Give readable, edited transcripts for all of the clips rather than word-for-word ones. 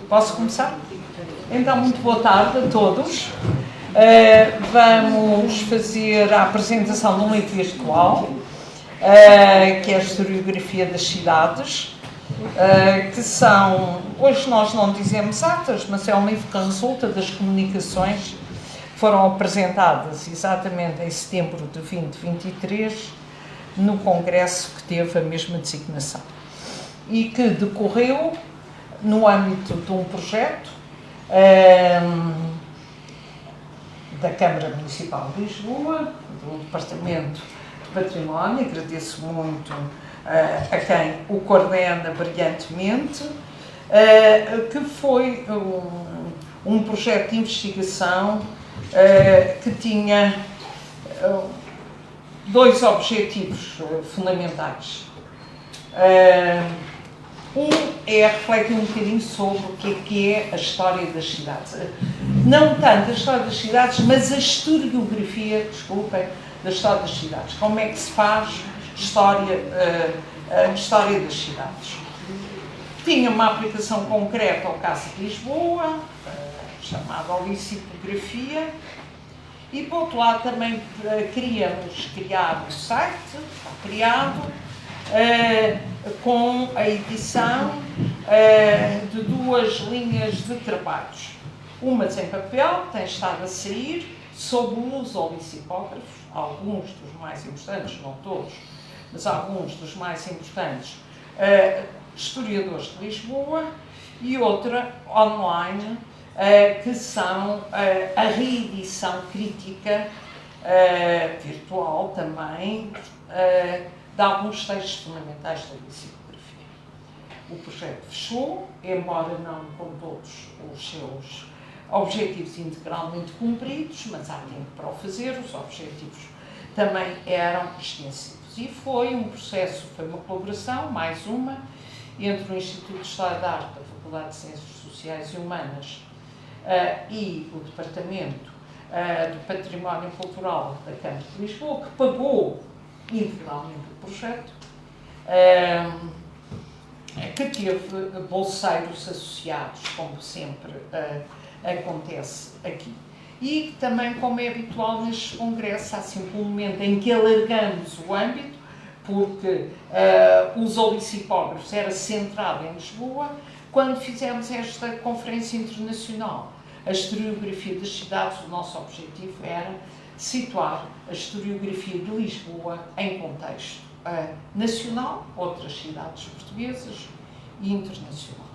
Posso começar? Então, muito boa tarde a todos. Vamos fazer a apresentação de um livro virtual, que é a Historiografia das Cidades, que são, hoje nós não dizemos atas, mas é um livro que resulta das comunicações que foram apresentadas exatamente em setembro de 2023, no congresso que teve a mesma designação e que decorreu no âmbito de um projeto da Câmara Municipal de Lisboa, do Departamento de Património. Agradeço muito a quem o coordena brilhantemente, que foi um projeto de investigação que tinha dois objetivos fundamentais. Um é refletir um bocadinho sobre o que é a história das cidades. Não tanto a história das cidades, mas a historiografia, desculpem, da história das cidades. Como é que se faz história das cidades. Tinha uma aplicação concreta ao caso de Lisboa, chamada Olicipografia, e por outro lado também queríamos criar um site, está criado, com a edição de duas linhas de trabalhos. Umas em papel, que têm estado a sair, sob os olicipógrafos, alguns dos mais importantes, não todos, mas alguns dos mais importantes, historiadores de Lisboa, e outra online, que são a reedição crítica, virtual também, de alguns textos fundamentais da Olicipografia. O projeto fechou, embora não com todos os seus objetivos integralmente cumpridos, mas há tempo para o fazer, os objetivos também eram extensivos. E foi um processo, foi uma colaboração, mais uma, entre o Instituto de História da Arte da Faculdade de Ciências Sociais e Humanas e o Departamento do Património Cultural da Câmara de Lisboa, que pagou integralmente o projeto, que teve bolseiros associados, como sempre acontece aqui. E também, como é habitual nestes congressos, há sempre um momento em que alargamos o âmbito, porque os olicipógrafos era centrado em Lisboa. Quando fizemos esta conferência internacional, a historiografia das cidades, o nosso objetivo era situar a historiografia de Lisboa em contexto nacional, outras cidades portuguesas e internacional.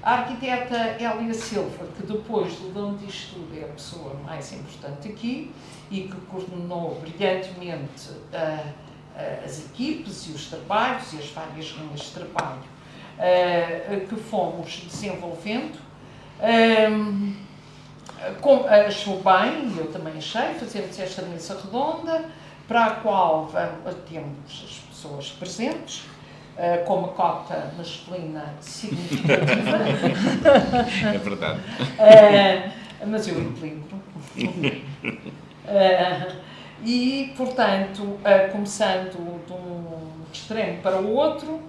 A arquiteta Hélia Silva, que depois do dono disto tudo é a pessoa mais importante aqui e que coordenou brilhantemente as equipes e os trabalhos e as várias linhas de trabalho que fomos desenvolvendo, achou bem, e eu também achei, fazermos esta mesa redonda, para a qual temos as pessoas presentes, com uma cota masculina significativa. É verdade. Mas eu equilibro. E, portanto, começando de um extremo para o outro,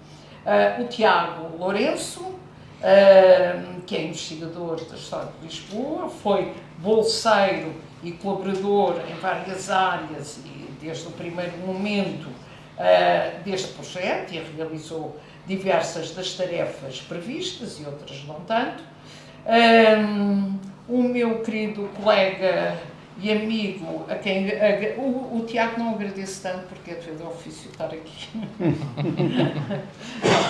o Tiago Lourenço, que é investigador da história de Lisboa, foi bolseiro e colaborador em várias áreas e desde o primeiro momento deste projeto e realizou diversas das tarefas previstas e outras não tanto. O meu querido colega e amigo, a quem o Tiago não agradeço tanto porque é de ofício estar aqui,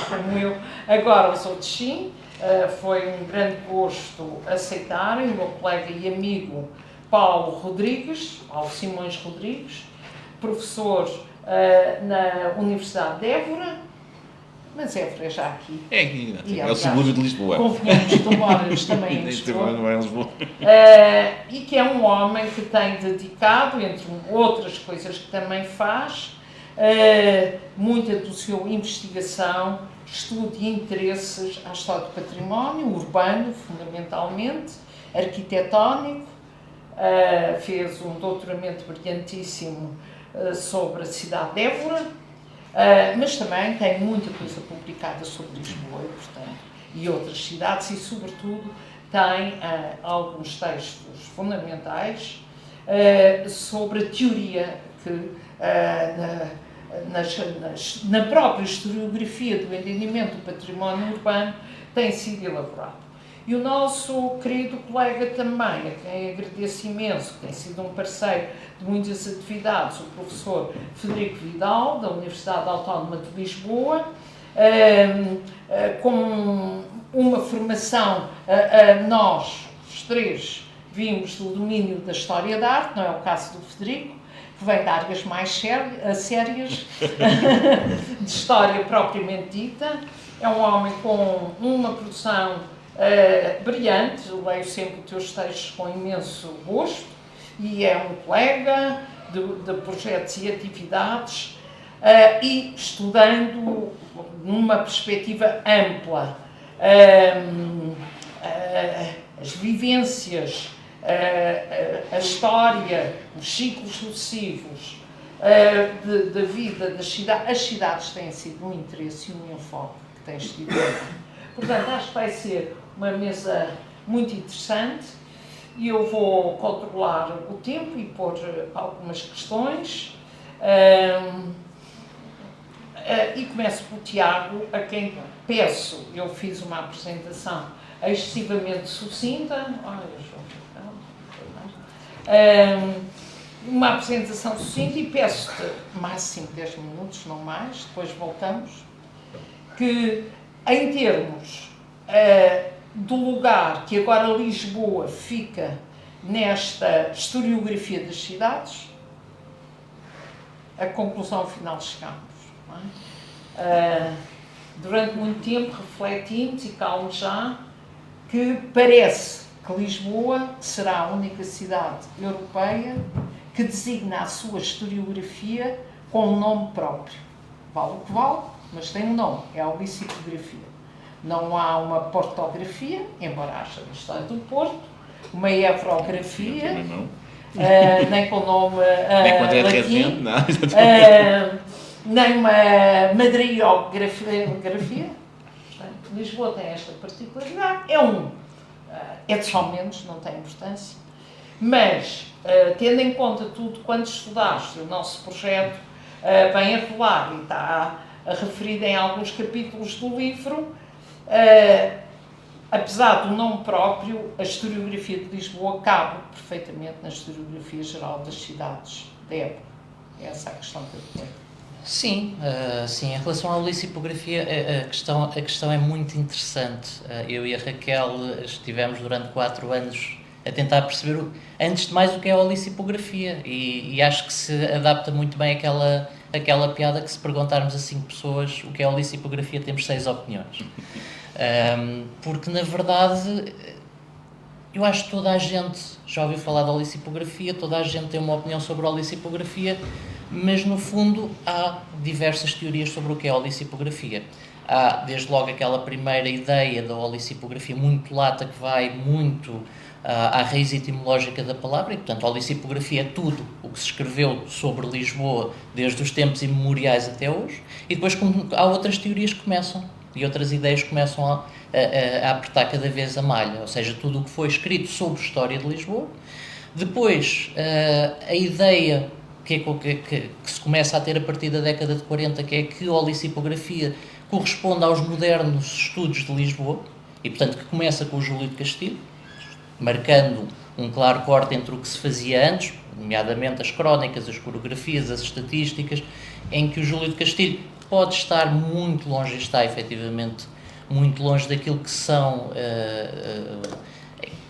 como eu. Agora os outros sim, foi um grande gosto aceitarem. O meu colega e amigo Paulo Rodrigues, Paulo Simões Rodrigues, professor na Universidade de Évora, mas Évora é já aqui. É aqui, e, é o subúrbio de Lisboa. Convenhamos, tu moras também em Lisboa. Não é em Lisboa. E que é um homem que tem dedicado, entre outras coisas que também faz, muita do seu investigação, estudo e interesses à história do património, urbano, fundamentalmente, arquitetónico, fez um doutoramento brilhantíssimo sobre a cidade de Évora, mas também tem muita coisa publicada sobre Lisboa, portanto, e outras cidades, e sobretudo tem alguns textos fundamentais sobre a teoria que na própria historiografia do entendimento do património urbano tem sido elaborado. E o nosso querido colega também, a quem agradeço imenso, que tem sido um parceiro de muitas atividades, o professor Frederico Vidal, da Universidade Autónoma de Lisboa, com uma formação, nós, os três, vimos do domínio da história da arte, não é o caso do Frederico, que vem de áreas mais sérias, de história propriamente dita. É um homem com uma produção brilhante, eu leio sempre os teus textos com imenso gosto, e é um colega de projetos e atividades, e estudando numa perspectiva ampla as vivências, a história, os ciclos sucessivos da vida das cidades. As cidades têm sido um interesse e um enfoque que tens tido. Portanto, acho que vai ser uma mesa muito interessante e eu vou controlar o tempo e pôr algumas questões. E começo pelo Tiago, a quem peço, eu fiz uma apresentação excessivamente sucinta. Uma apresentação sucinta, e peço-te máximo 10 minutos, não mais, depois voltamos, que em termos do lugar que agora Lisboa fica nesta historiografia das cidades, a conclusão final chegamos. Não é? Durante muito tempo refletimos e calmo já que parece que Lisboa será a única cidade europeia que designa a sua historiografia com um nome próprio. Vale o que vale, mas tem um nome, é a lexicografia. Não há uma portografia, embora haja na história do Porto, uma evrografia, nem com nome latim, nem uma madriografia. Lisboa tem esta particularidade, é de só menos, não tem importância, mas, tendo em conta tudo quanto estudaste, o nosso projeto vem a rolar e está referido em alguns capítulos do livro, apesar do nome próprio, a historiografia de Lisboa cabe perfeitamente na historiografia geral das cidades da época. É essa a questão que eu tenho. Sim, sim, em relação à lexicografia, a questão é muito interessante. Eu e a Raquel estivemos durante 4 anos a tentar perceber, antes de mais, o que é a lexicografia, e acho que se adapta muito bem aquela piada que, se perguntarmos a 5 pessoas o que é a lexicografia, temos 6 opiniões. Porque, na verdade, eu acho que toda a gente já ouviu falar da lexicografia, toda a gente tem uma opinião sobre a lexicografia, mas, no fundo, há diversas teorias sobre o que é a lexicografia. Há, desde logo, aquela primeira ideia da lexicografia muito lata, que vai muito à raiz etimológica da palavra, e, portanto, a lexicografia é tudo o que se escreveu sobre Lisboa desde os tempos imemoriais até hoje, e depois há outras teorias que começam, e outras ideias começam a apertar cada vez a malha, ou seja, tudo o que foi escrito sobre a história de Lisboa. Depois, a ideia que se começa a ter a partir da década de 40, que é que a lexicografia corresponde aos modernos estudos de Lisboa, e, portanto, que começa com o Júlio de Castilho, marcando um claro corte entre o que se fazia antes, nomeadamente as crónicas, as coreografias, as estatísticas, em que o Júlio de Castilho pode estar muito longe, e está efetivamente muito longe daquilo que são,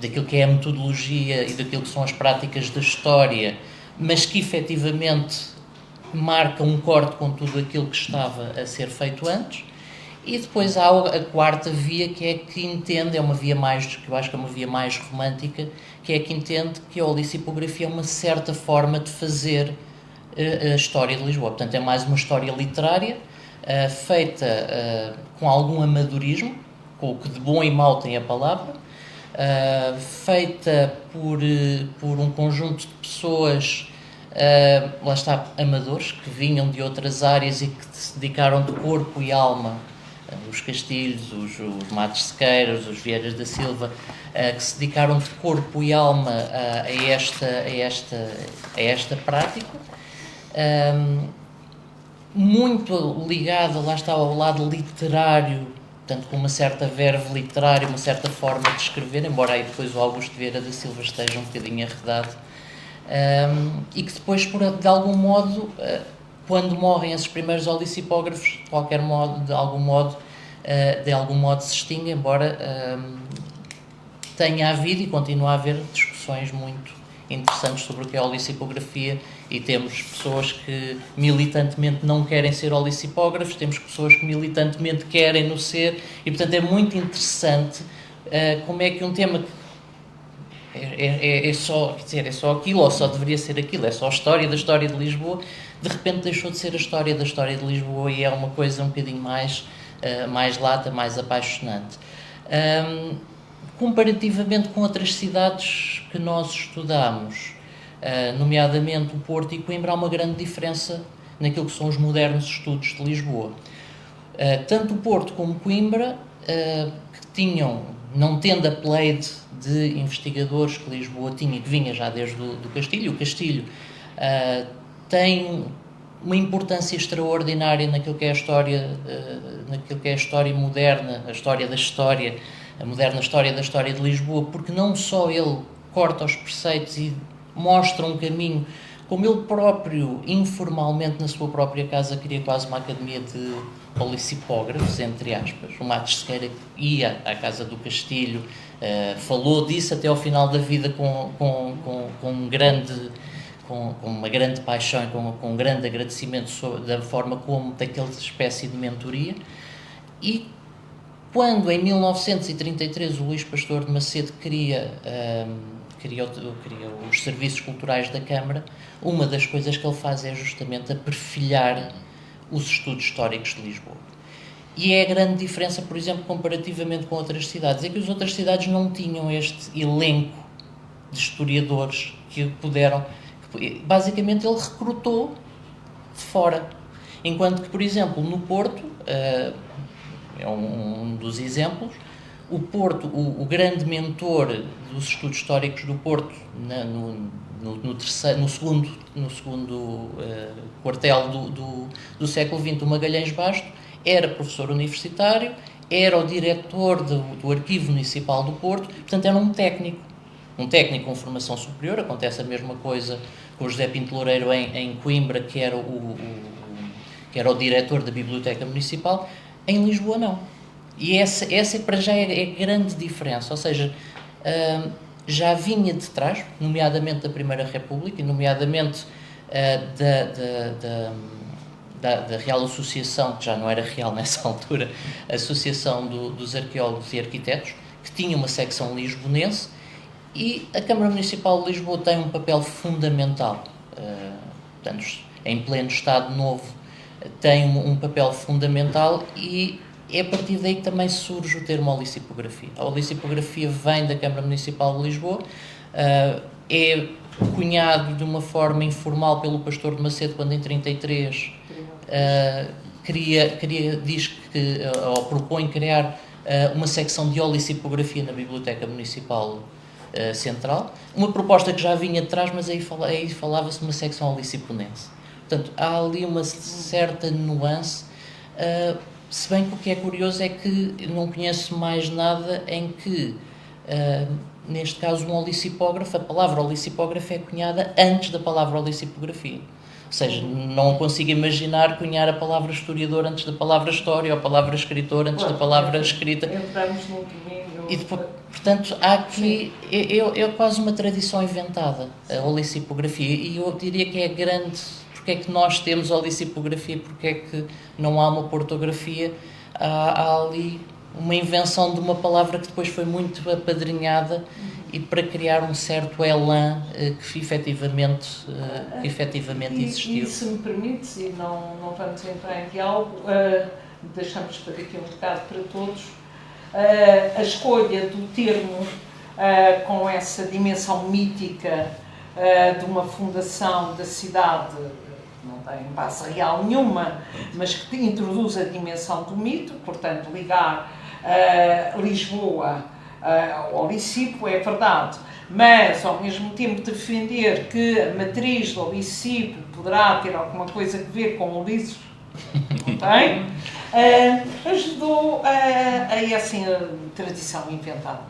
daquilo que é a metodologia e daquilo que são as práticas da história, mas que efetivamente marca um corte com tudo aquilo que estava a ser feito antes. E depois há a quarta via, que é que entende, é uma via mais, que eu acho que é uma via mais romântica, que é que entende que a lexicografia é uma certa forma de fazer a história de Lisboa. Portanto, é mais uma história literária, feita com algum amadorismo, com o que de bom e mau tem a palavra, feita por um conjunto de pessoas, lá está, amadores, que vinham de outras áreas e que se dedicaram de corpo e alma os Castilhos, os Matos Sequeiros, os Vieiras da Silva, que se dedicaram de corpo e alma a esta prática, muito ligado, lá está, ao lado literário, portanto, com uma certa verve literária, uma certa forma de escrever, embora aí depois o Augusto Vieira da Silva esteja um bocadinho arredado, e que depois, de algum modo, quando morrem esses primeiros olicipógrafos, de algum modo se extingue, embora tenha havido e continua a haver discussões muito interessantes sobre o que é a olicipografia, e temos pessoas que militantemente não querem ser olicipógrafos, temos pessoas que militantemente querem no ser, e portanto é muito interessante como é que um tema é só, quer dizer, é só aquilo, ou só deveria ser aquilo, é só a história da história de Lisboa, de repente deixou de ser a história da história de Lisboa e é uma coisa um bocadinho mais lata, mais apaixonante. Comparativamente com outras cidades que nós estudamos, nomeadamente o Porto e Coimbra, há uma grande diferença naquilo que são os modernos estudos de Lisboa. Tanto o Porto como Coimbra, que tinham, não tendo a pleide de investigadores que Lisboa tinha, que vinha já desde do Castilho, o Castilho tem uma importância extraordinária naquilo que é a história moderna, a história da história, a moderna história da história de Lisboa, porque não só ele corta os preceitos e mostra um caminho, como ele próprio, informalmente, na sua própria casa, cria quase uma academia de olicipógrafos, entre aspas. O Matos Sequeira ia à casa do Castilho, falou disso até ao final da vida com uma grande paixão e com um grande agradecimento da forma como, daquela espécie de mentoria. E quando, em 1933, o Luís Pastor de Macedo cria os serviços culturais da Câmara, uma das coisas que ele faz é justamente aperfilhar os estudos históricos de Lisboa. E é a grande diferença, por exemplo, comparativamente com outras cidades, é que as outras cidades não tinham este elenco de historiadores que puderam... Basicamente, ele recrutou de fora. Enquanto que, por exemplo, no Porto, é um dos exemplos, o Porto, o grande mentor dos estudos históricos do Porto, no segundo quartel do século XX, o Magalhães Basto, era professor universitário, era o diretor do Arquivo Municipal do Porto, portanto era um técnico com formação superior. Acontece a mesma coisa com o José Pinto Loureiro em Coimbra, que era o diretor da Biblioteca Municipal. Em Lisboa não. E essa para já é a grande diferença, ou seja, já vinha de trás, nomeadamente da Primeira República, e nomeadamente da Real Associação, que já não era real nessa altura, a Associação dos Arqueólogos e Arquitetos, que tinha uma secção lisbonense, e a Câmara Municipal de Lisboa tem um papel fundamental, portanto, em pleno Estado Novo, tem um papel fundamental, e é a partir daí que também surge o termo olicipografia. A olicipografia vem da Câmara Municipal de Lisboa, é cunhado de uma forma informal pelo Pastor de Macedo, quando em 1933 diz que, ou propõe criar uma secção de olicipografia na Biblioteca Municipal Central, uma proposta que já vinha de trás, mas aí falava-se de uma secção oliciponense. Portanto, há ali uma certa nuance, se bem que o que é curioso é que não conheço mais nada em que, neste caso, um olicipógrafo, a palavra olicipógrafo é cunhada antes da palavra olicipografia. Ou seja, não consigo imaginar cunhar a palavra historiador antes da palavra história, ou a palavra escritor antes da palavra escrita. Entramos no domingo. E depois, portanto, há aqui é quase uma tradição inventada, a olicipografia, e eu diria que é grande. Porque é que nós temos olicipografia? Porque é que não há uma portografia? Há ali uma invenção de uma palavra que depois foi muito apadrinhada, e para criar um certo elan que efetivamente existiu. E se me permite, e não vamos entrar em diálogo, deixamos para aqui um bocado para todos, a escolha do termo com essa dimensão mítica de uma fundação da cidade não tem base real nenhuma, mas que introduz a dimensão do mito, portanto, ligar Lisboa ao Licipo, é verdade, mas ao mesmo tempo defender que a matriz do Licipo poderá ter alguma coisa a ver com Ulisses, não tem, ajudou a essa tradição inventada.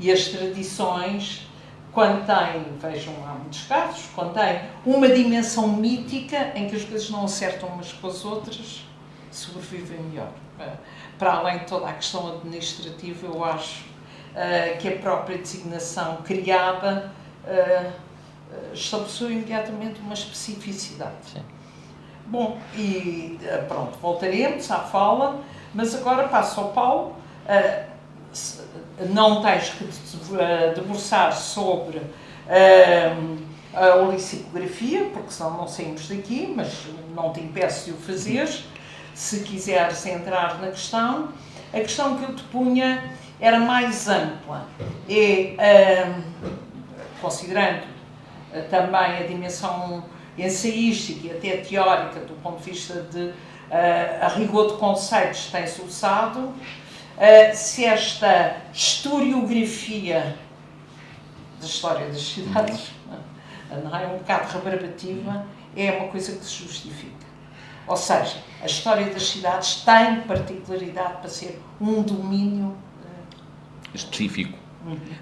E as tradições, quando têm, vejam, há muitos casos, quando têm uma dimensão mítica em que as coisas não acertam umas com as outras, sobrevivem melhor. Para além de toda a questão administrativa, eu acho que a própria designação criada estabeleceu imediatamente uma especificidade. Sim. Bom, e pronto, voltaremos à fala, mas agora passo ao Paulo. Não tens que debruçar sobre a olicipografia, porque senão não saímos daqui, mas não te impeço de o fazer. Se quiseres entrar na questão, a questão que eu te punha era mais ampla. Considerando também a dimensão ensaística e até teórica, do ponto de vista de a rigor de conceitos que tem-se usado, se esta historiografia da história das cidades não é um bocado rebarbativa, é uma coisa que se justifica. Ou seja, a história das cidades tem particularidade para ser um domínio específico.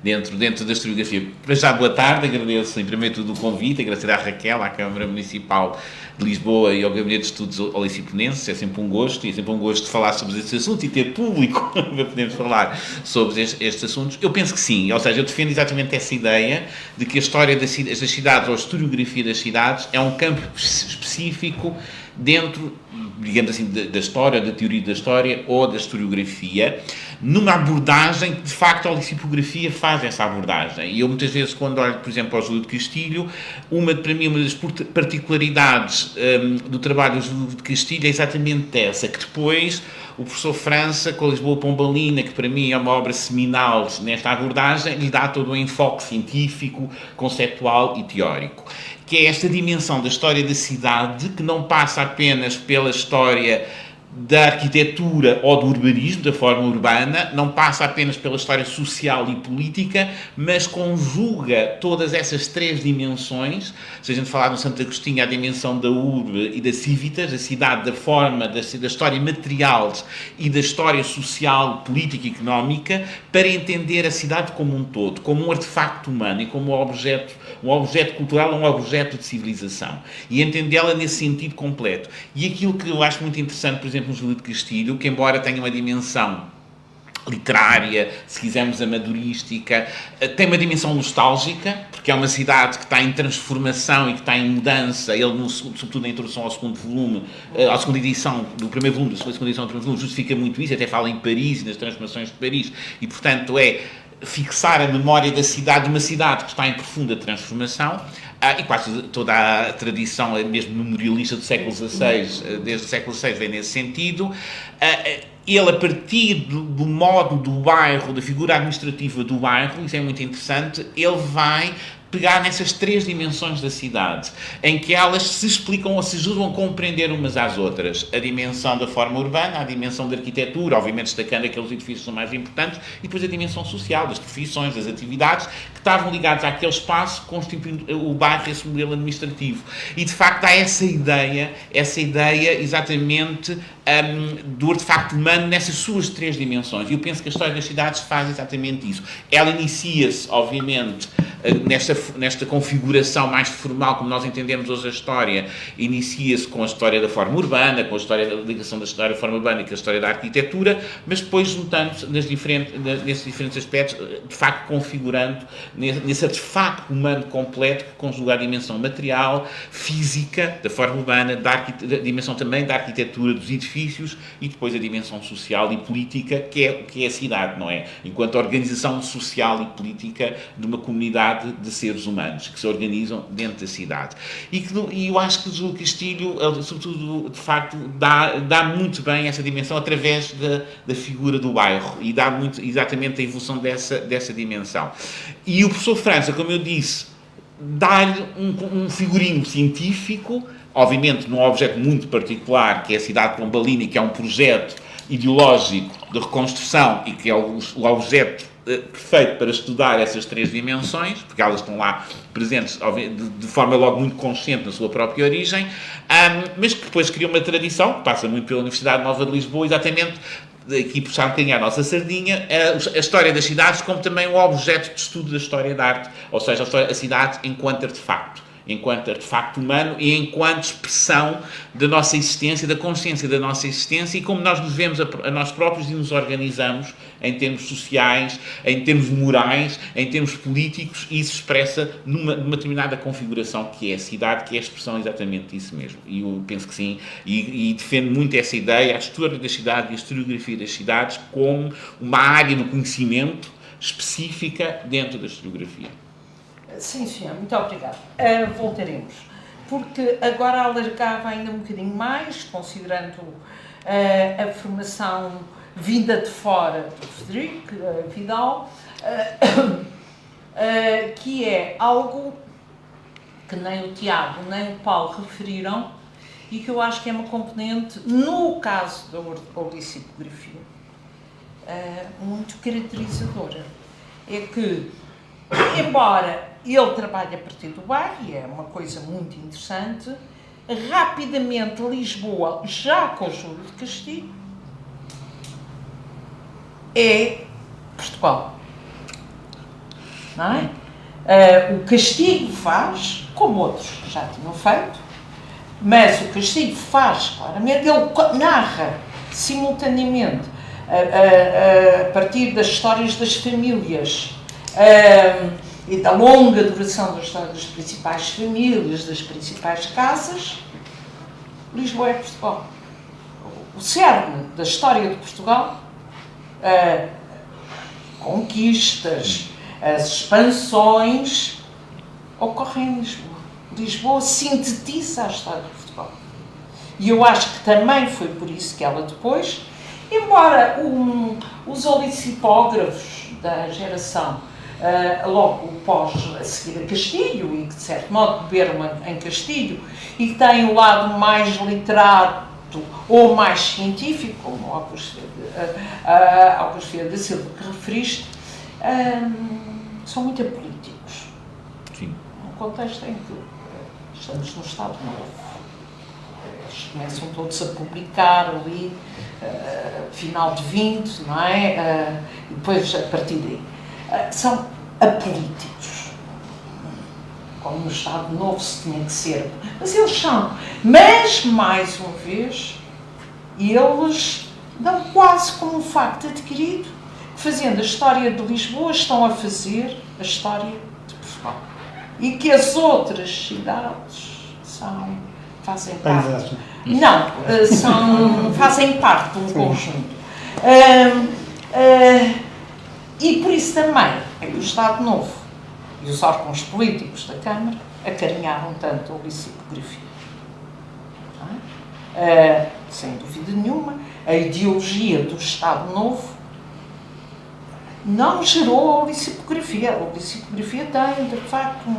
Dentro da historiografia. Para já, boa tarde, agradeço em primeiro tudo o convite, agradecer à Raquel, à Câmara Municipal de Lisboa e ao Gabinete de Estudos Oliciponenses. É sempre um gosto, e é sempre um gosto de falar sobre estes assuntos e ter público para podermos falar sobre estes assuntos. Eu penso que sim, ou seja, eu defendo exatamente essa ideia de que a história das cidades, ou a historiografia das cidades, é um campo específico dentro, digamos assim, da história, da teoria da história ou da historiografia, numa abordagem que, de facto, a olicipografia faz essa abordagem. E eu, muitas vezes, quando olho, por exemplo, ao Júlio de Castilho, para mim, uma das particularidades do trabalho do Júlio de Castilho é exatamente essa, que depois o professor França, com a Lisboa Pombalina, que para mim é uma obra seminal nesta abordagem, lhe dá todo um enfoque científico, conceptual e teórico, que é esta dimensão da história da cidade, que não passa apenas pela história da arquitetura ou do urbanismo, da forma urbana, não passa apenas pela história social e política, mas conjuga todas essas três dimensões. Se a gente falar no Santo Agostinho, a dimensão da urbe e da civitas, da cidade, da forma, da história material e da história social, política e económica, para entender a cidade como um todo, como um artefacto humano e como um objeto cultural, um objeto de civilização. E entendê-la nesse sentido completo. E aquilo que eu acho muito interessante, por exemplo, no Júlio de Castilho, que embora tenha uma dimensão literária, se quisermos amadorística, tem uma dimensão nostálgica, porque é uma cidade que está em transformação e que está em mudança. Ele, sobretudo na introdução ao segundo volume, à segunda edição do primeiro volume, da segunda edição do primeiro volume, justifica muito isso, até fala em Paris e das transformações de Paris, e portanto é fixar a memória da cidade, de uma cidade que está em profunda transformação, e quase toda a tradição, mesmo memorialista do século XVI, desde o século XVI, vem nesse sentido. Ele, a partir do modo do bairro, da figura administrativa do bairro, isso é muito interessante, ele vai pegar nessas três dimensões da cidade, em que elas se explicam ou se ajudam a compreender umas às outras. A dimensão da forma urbana, a dimensão da arquitetura, obviamente destacando aqueles edifícios que são mais importantes, e depois a dimensão social, das profissões, das atividades, que estavam ligados àquele espaço, constituindo o bairro, esse modelo administrativo. E, de facto, há essa ideia exatamente do artefacto humano nessas suas três dimensões. E eu penso que a história das cidades faz exatamente isso. Ela inicia-se, obviamente, nesta configuração mais formal, como nós entendemos hoje a história, inicia-se com a história da forma urbana, com a história da ligação da história da forma urbana e com a história da arquitetura, mas depois juntando-se nesses diferentes aspectos, de facto configurando nesse artefacto humano completo que conjuga a dimensão material, física, da forma urbana, da dimensão também da arquitetura dos edifícios e depois a dimensão social e política, que é a cidade, não é? Enquanto organização social e política de uma comunidade de seres humanos que se organizam dentro da cidade. E eu acho que o Júlio Castilho, sobretudo, de facto, dá muito bem essa dimensão através da figura do bairro e dá muito exatamente a evolução dessa dimensão. E o professor França, como eu disse, dá-lhe um figurino científico obviamente num objeto muito particular, que é a cidade pombalina, que é um projeto ideológico de reconstrução e que é o objeto perfeito para estudar essas três dimensões, porque elas estão lá presentes de forma logo muito consciente na sua própria origem, mas que depois cria uma tradição, que passa muito pela Universidade Nova de Lisboa, exatamente aqui puxar um bocadinho a nossa sardinha, a história das cidades como também um objeto de estudo da história da arte, ou seja, a cidade enquanto artefacto humano e enquanto expressão da nossa existência, da consciência da nossa existência e como nós nos vemos a nós próprios e nos organizamos em termos sociais, em termos morais, em termos políticos, e isso expressa numa determinada configuração que é a cidade, que é a expressão exatamente disso mesmo. E eu penso que sim, e defendo muito essa ideia, a história da cidade e a historiografia das cidades como uma área no conhecimento específica dentro da historiografia. Sim, senhor, muito obrigada. Voltaremos, porque agora alargava ainda um bocadinho mais, considerando a formação vinda de fora do Frederico Vidal, que é algo que nem o Tiago nem o Paulo referiram e que eu acho que é uma componente, no caso da olicipografia, muito caracterizadora. É que, embora ele trabalhe a partir do bairro, e é uma coisa muito interessante, rapidamente Lisboa, já com o Júlio de Castilho, é Portugal. Não é? O Castilho faz, como outros já tinham feito, mas o Castilho faz claramente, ele narra simultaneamente, a partir das histórias das famílias, e da longa duração da história das principais famílias, das principais casas, Lisboa é Portugal. O cerne da história de Portugal, conquistas, as expansões, ocorrem em Lisboa. Lisboa sintetiza a história de Portugal. E eu acho que também foi por isso que ela depois, embora os olicipógrafos da geração logo pós a seguir a Castilho, e que de certo modo beberam em Castilho, e que têm o lado mais literato ou mais científico, como Augusto Vieira da Silva que referiste, são muito apolíticos. Sim. No contexto em que estamos no Estado Novo. Eles começam todos a publicar ali, final de 20, não é? E depois, a partir daí. São apolíticos, como no Estado Novo se tinha que ser, mas eles são. Mas, mais uma vez, eles dão quase como um facto adquirido, fazendo a história de Lisboa, estão a fazer a história de Portugal. E que as outras cidades fazem parte. Não, fazem parte de um conjunto. E por isso também é que o Estado Novo e os órgãos políticos da Câmara acarinharam tanto a olicipografia. Sem dúvida nenhuma, a ideologia do Estado Novo não gerou a olicipografia. A olicipografia tem, de facto,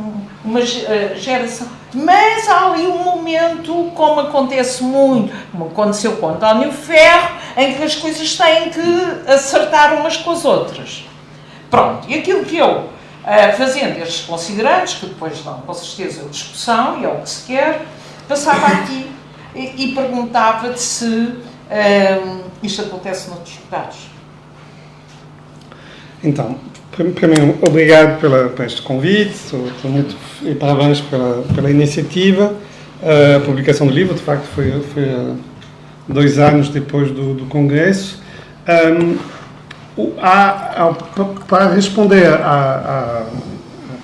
uma geração. Mas há ali um momento, como acontece muito, como aconteceu com António Ferro, em que as coisas têm que acertar umas com as outras. Pronto, e aquilo que eu, fazendo estes considerandos, que depois dão com certeza a discussão, e é o que se quer, passava aqui e perguntava-te se isto acontece noutros lugares. Então, primeiro, obrigado por este convite, e parabéns pela iniciativa. A publicação do livro, de facto, foi 2 anos depois do Congresso. Para responder à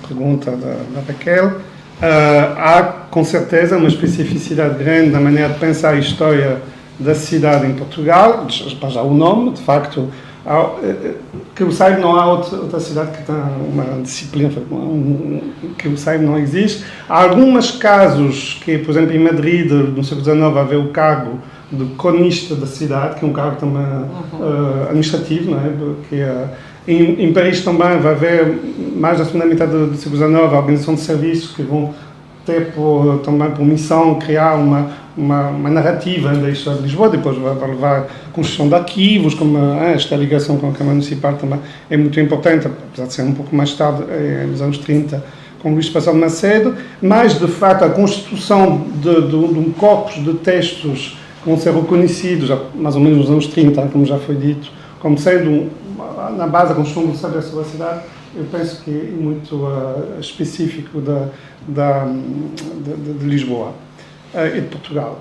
pergunta da Raquel, há com certeza uma especificidade grande na maneira de pensar a história da cidade em Portugal. Já o nome, de facto, que eu saiba, não há outra cidade que tenha uma disciplina, que eu saiba, não existe. Há alguns casos que, por exemplo, em Madrid, no século XIX, havia o cargo de cronista da cidade, que é um cargo também administrativo, não é? Em Paris também vai haver, mais na segunda metade do século XIX, a organização de serviços que vão ter também por missão criar uma narrativa da história de Lisboa, depois vai levar a construção de arquivos, como esta ligação com a Câmara Municipal também é muito importante, apesar de ser um pouco mais tarde, nos anos 30, com Luís Passado Macedo, mas, de facto, a constituição de um corpus de textos que vão ser reconhecidos, mais ou menos nos anos 30, como já foi dito, como sendo, na base da construção do saber sobre a cidade, eu penso que é muito específico de Lisboa e de Portugal.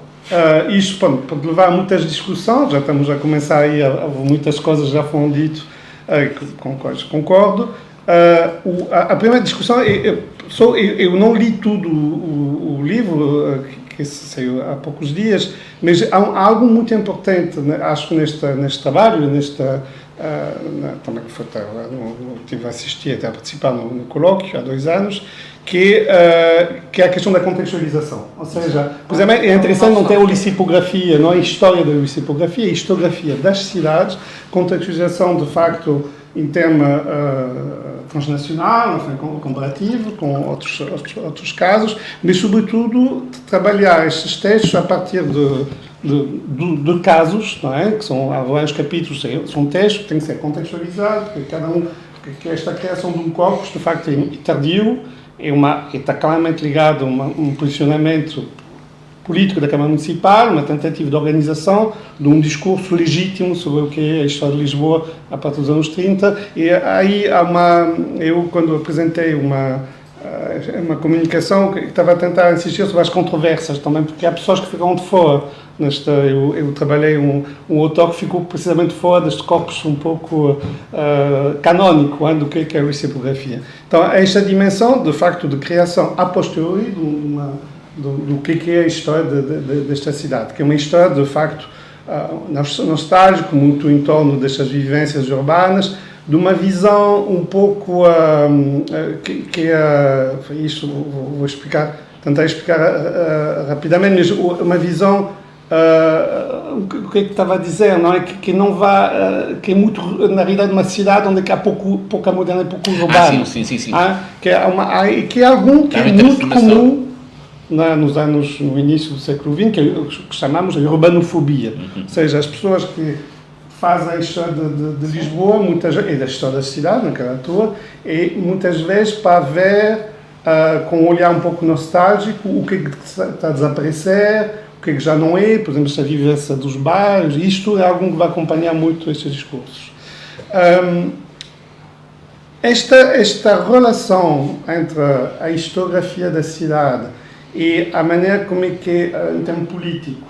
Isto pode levar a muitas discussões, já estamos a começar aí, muitas coisas já foram ditas, com quais concordo. A primeira discussão, eu não li tudo o livro, que saiu há poucos dias, mas há algo muito importante, acho, neste trabalho, também que foi, tive a assistir, até a participar no colóquio há 2 anos, que é a questão da contextualização. Ou seja, por exemplo, é interessante não ter a lexicografia, não é a história da lexicografia, é a historiografia das cidades, contextualização, de facto, em tema transnacional, enfim, comparativo, com outros casos, mas, sobretudo, trabalhar estes textos a partir de casos, não é? Que são, há vários capítulos, são textos que têm que ser contextualizados, que esta criação de um corpus, de facto, é tardio, está claramente ligado a um posicionamento político da Câmara Municipal, uma tentativa de organização de um discurso legítimo sobre o que é a história de Lisboa a partir dos anos 30. E aí eu, quando apresentei uma comunicação, que estava a tentar insistir sobre as controvérsias também, porque há pessoas que ficam de fora. Eu trabalhei um autor que ficou precisamente fora deste corpus um pouco canónico, do que é a lexicografia. Então, esta dimensão, de facto, de criação a posteriori do que é a história desta cidade, que é uma história, de facto, nostálgica, muito em torno destas vivências urbanas, de uma visão um pouco isto vou explicar, tentar explicar rapidamente, mas uma visão o que estava a dizer, não é? Que não vá, que é muito, na realidade, uma cidade onde há pouca moderna e pouco urbano. Sim. Que é algo que é muito comum no início do século XX, que chamamos de urbanofobia. Ou seja, as pessoas que fazem a história de Lisboa, e da história da cidade, naquela altura, e muitas vezes para ver com um olhar um pouco nostálgico o que está a desaparecer, o que já não é, por exemplo, esta vivência dos bairros, isto é algo que vai acompanhar muito estes discursos. Esta relação entre a historiografia da cidade e a maneira como é que, em termos político,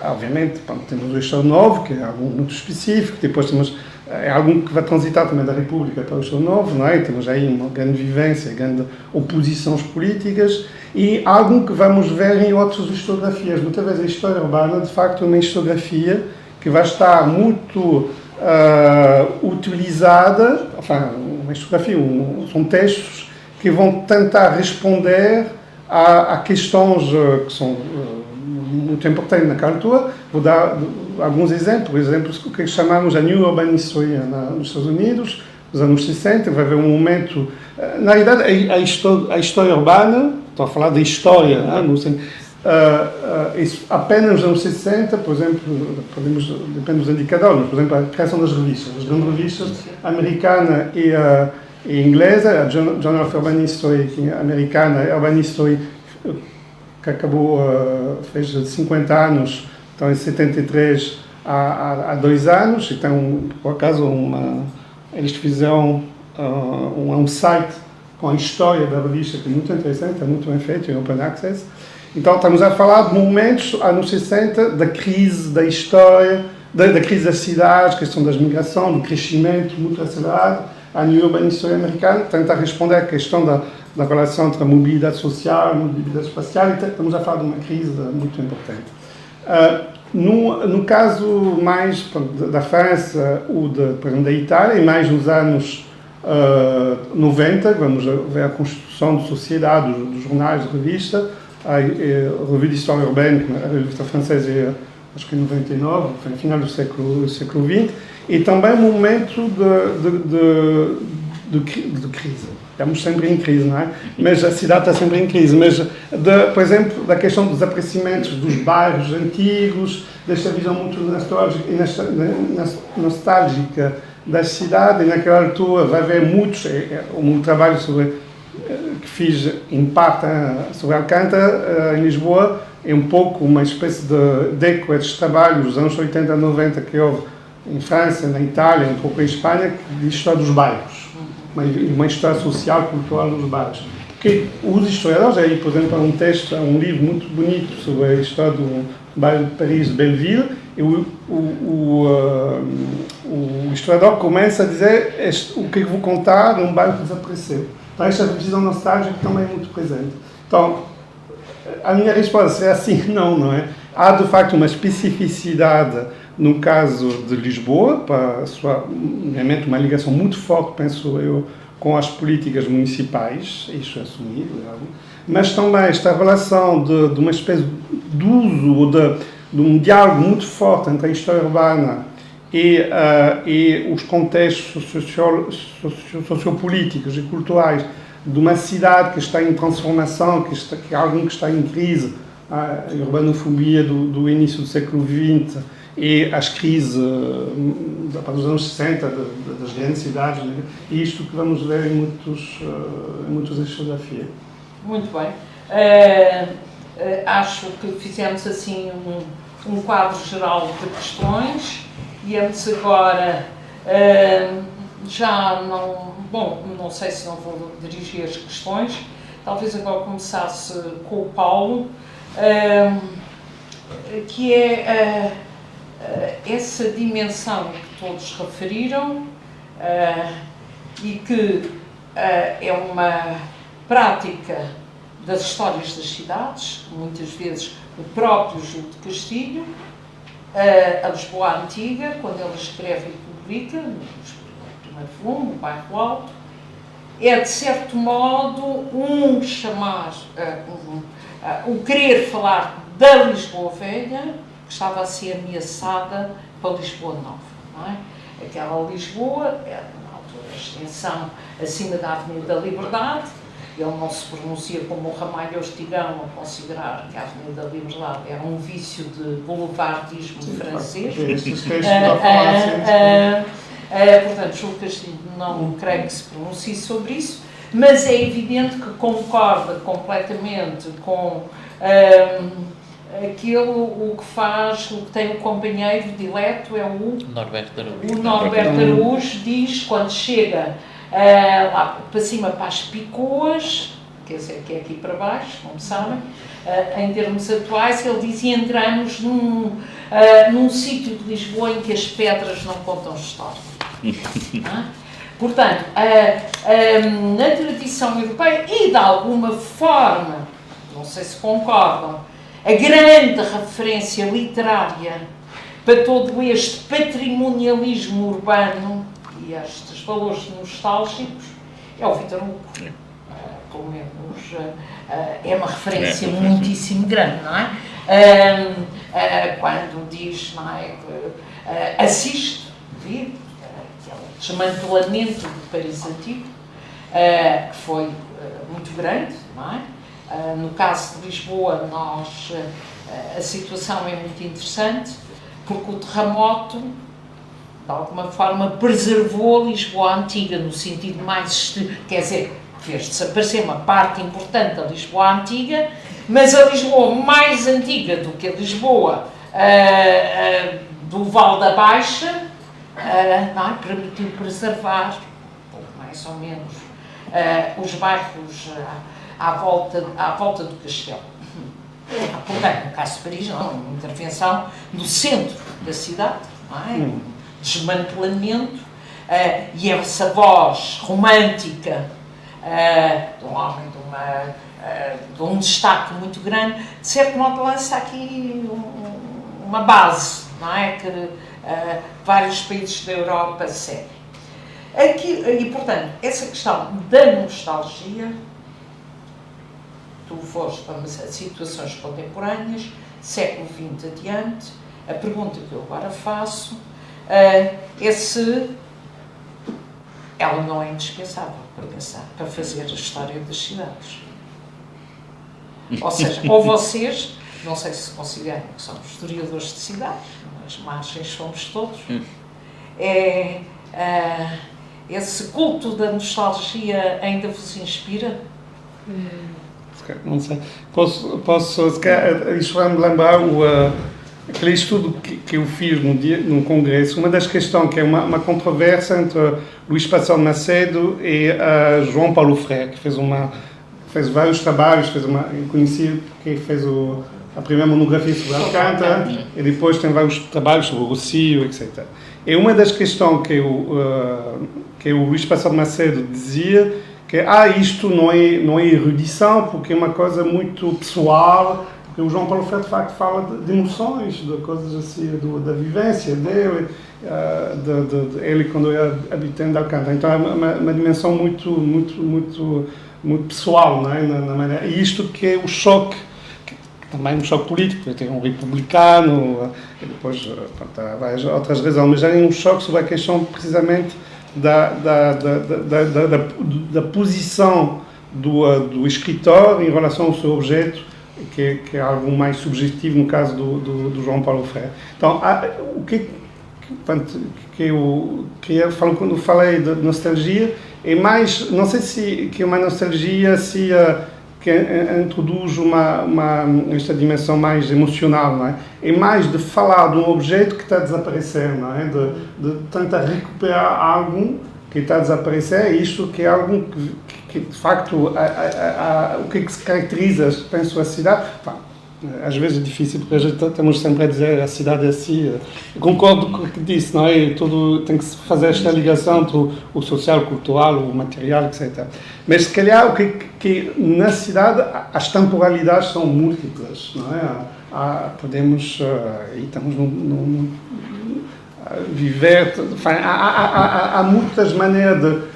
obviamente, temos o Estado Novo, que é algo muito específico, depois temos algo que vai transitar também da República para o Estado Novo, não é? Temos aí uma grande vivência, grande oposições políticas, e algo que vamos ver em outras historiografias. Muitas vezes a história urbana, de facto, é uma historiografia que vai estar muito utilizada, uma historiografia, são textos que vão tentar responder a questões que são muito importantes naquela altura. Vou dar alguns exemplos, o que chamamos a New Urban History nos Estados Unidos, nos anos 60, vai haver um momento, na realidade, a história urbana, estou a falar da história, apenas nos anos 60, por exemplo, depende dos indicadores, por exemplo, a criação das revistas, as grandes revistas, americana e inglesa, a Journal of Urban History americana, a Urban History, que acabou, fez 50 anos, então em 73, há 2 anos, então, por acaso, eles fizeram um site com a história da revista, que é muito interessante, é muito bem feito, em Open Access. Então, estamos a falar de momentos, anos 60, da crise da história, da crise das cidades, questão das migrações, do crescimento muito acelerado. A New Urban History americana tenta responder à questão da relação entre a mobilidade social e a mobilidade espacial, e estamos a falar de uma crise muito importante. No caso mais da França ou da Itália, e mais nos anos 90, vamos ver a constituição de sociedade, dos jornais, de revista, a Revue d'Histoire Urbaine, a revista francesa, acho que em 99, no final do século XX, e também um momento de crise. estamos sempre em crise, não é? Mas a cidade está sempre em crise. Mas, por exemplo, da questão dos desaparecimentos dos bairros antigos, desta visão muito nostálgica e nostálgica da cidade, e naquela altura vai haver muitos, um trabalho que fiz em parte sobre Alcântara, em Lisboa, é um pouco uma espécie de eco destes trabalhos dos anos 80 e 90 que houve em França, na Itália, um pouco em Espanha, de história dos bairros, uma história social, cultural dos bairros. Porque os historiadores, aí, por exemplo, há um texto, há um livro muito bonito sobre a história do bairro de Paris, de Belleville, e o historiador começa a dizer o que eu vou contar num bairro que desapareceu. Então, esta visão nostálgica também é muito presente. Então, a minha resposta seria assim, não é? Há, de facto, uma especificidade no caso de Lisboa, para obviamente, uma ligação muito forte, penso eu, com as políticas municipais, isso é assumido, mas também esta relação de uma espécie de uso, de um diálogo muito forte entre a história urbana e os contextos sociopolíticos e culturais de uma cidade que está em transformação, que é algo que está em crise, a urbanofobia do início do século XX e as crises dos anos 60 das grandes cidades, né? E isto que vamos ver em muitos eixos da FIA. Muito bem. Acho que fizemos assim um quadro geral de questões e antes agora já não... Bom, não sei se não vou dirigir as questões, talvez agora começasse com o Paulo, que é essa dimensão que todos referiram e que é uma prática das histórias das cidades, muitas vezes o próprio Júlio de Castilho, a Lisboa Antiga, quando ele escreve e publica, no primeiro volume, o Bairro Alto, é de certo modo o querer falar da Lisboa Velha, que estava a ser ameaçada pela Lisboa Nova, não é? Aquela Lisboa era, na altura, a extensão acima da Avenida da Liberdade. Ele não se pronuncia como o Ramalho Ostigão a considerar que a Avenida da Liberdade era um vício de boulevardismo francês. Portanto, Júlio Castilho não creio que se pronuncie sobre isso, mas é evidente que concorda completamente com o que tem o companheiro dileto é o Norberto Araújo. O Norberto Araújo diz, quando chega lá para cima, para as Picoas, quer dizer, que é aqui para baixo, como sabem, em termos atuais, ele diz: entramos num sítio de Lisboa em que as pedras não contam história. Portanto, na tradição europeia e de alguma forma, não sei se concordam, a grande referência literária para todo este patrimonialismo urbano e estes valores nostálgicos é o Vítor Hugo. Pelo menos é uma referência muitíssimo grande, não é? Quando diz, não é, assiste, aquele desmantelamento do Paris Antigo, que foi muito grande, não é? No caso de Lisboa, a situação é muito interessante, porque o terremoto, de alguma forma, preservou a Lisboa Antiga, no sentido mais... Quer dizer, fez desaparecer uma parte importante da Lisboa Antiga, mas a Lisboa mais antiga do que a Lisboa do Val da Baixa, permitiu preservar, mais ou menos, os bairros à volta do castelo. Portanto, no caso de Paris, não, uma intervenção no centro da cidade, não é? Desmantelamento, e essa voz romântica de um homem de um destaque muito grande, de certo modo lança aqui uma base, não é? Que vários países da Europa seguem. E, portanto, essa questão da nostalgia, tu foste para situações contemporâneas, século XX adiante, a pergunta que eu agora faço é se ela não é indispensável para pensar, para fazer a história das cidades. Ou seja, ou vocês, não sei se consideram que são historiadores de cidades, nas margens somos todos, esse culto da nostalgia ainda vos inspira? Não sei. Posso se calhar, isto vai-me lembrar aquele estudo que eu fiz num congresso, uma das questões que é uma controvérsia entre Luís Passão de Macedo e João Paulo Freire, que fez vários trabalhos, conhecido porque fez a primeira monografia sobre Alcântara e depois tem vários trabalhos sobre o Rossio, etc. E uma das questões que o Luís Passão de Macedo dizia que isto não é erudição, porque é uma coisa muito pessoal, porque o João Paulo Freire, de facto, fala de emoções, de coisas assim, da vivência dele, ele quando era habitante de Alcântara. Então é uma dimensão muito pessoal, não é? na maneira. E isto que é o choque, também um choque político, porque tem um republicano, e depois há várias outras razões, mas é um choque sobre a questão precisamente da posição do escritor em relação ao seu objeto, que é algo mais subjetivo no caso do João Paulo Freire. Então, o que eu queria falar quando falei de nostalgia é mais, não sei se que é uma nostalgia que introduz esta dimensão mais emocional, não é? É mais de falar de um objeto que está a desaparecer, não é? De tentar recuperar algo que está a desaparecer, isto que é algo que de facto, o que é que se caracteriza, penso, a cidade. Às vezes é difícil, porque a gente estamos sempre a dizer a cidade é assim. Eu concordo com o que disse, não é? Tudo tem que se fazer esta ligação entre o social, o cultural, o material, etc. Mas se calhar o que na cidade as temporalidades são múltiplas, não é? Podemos, e estamos viver, há muitas maneiras de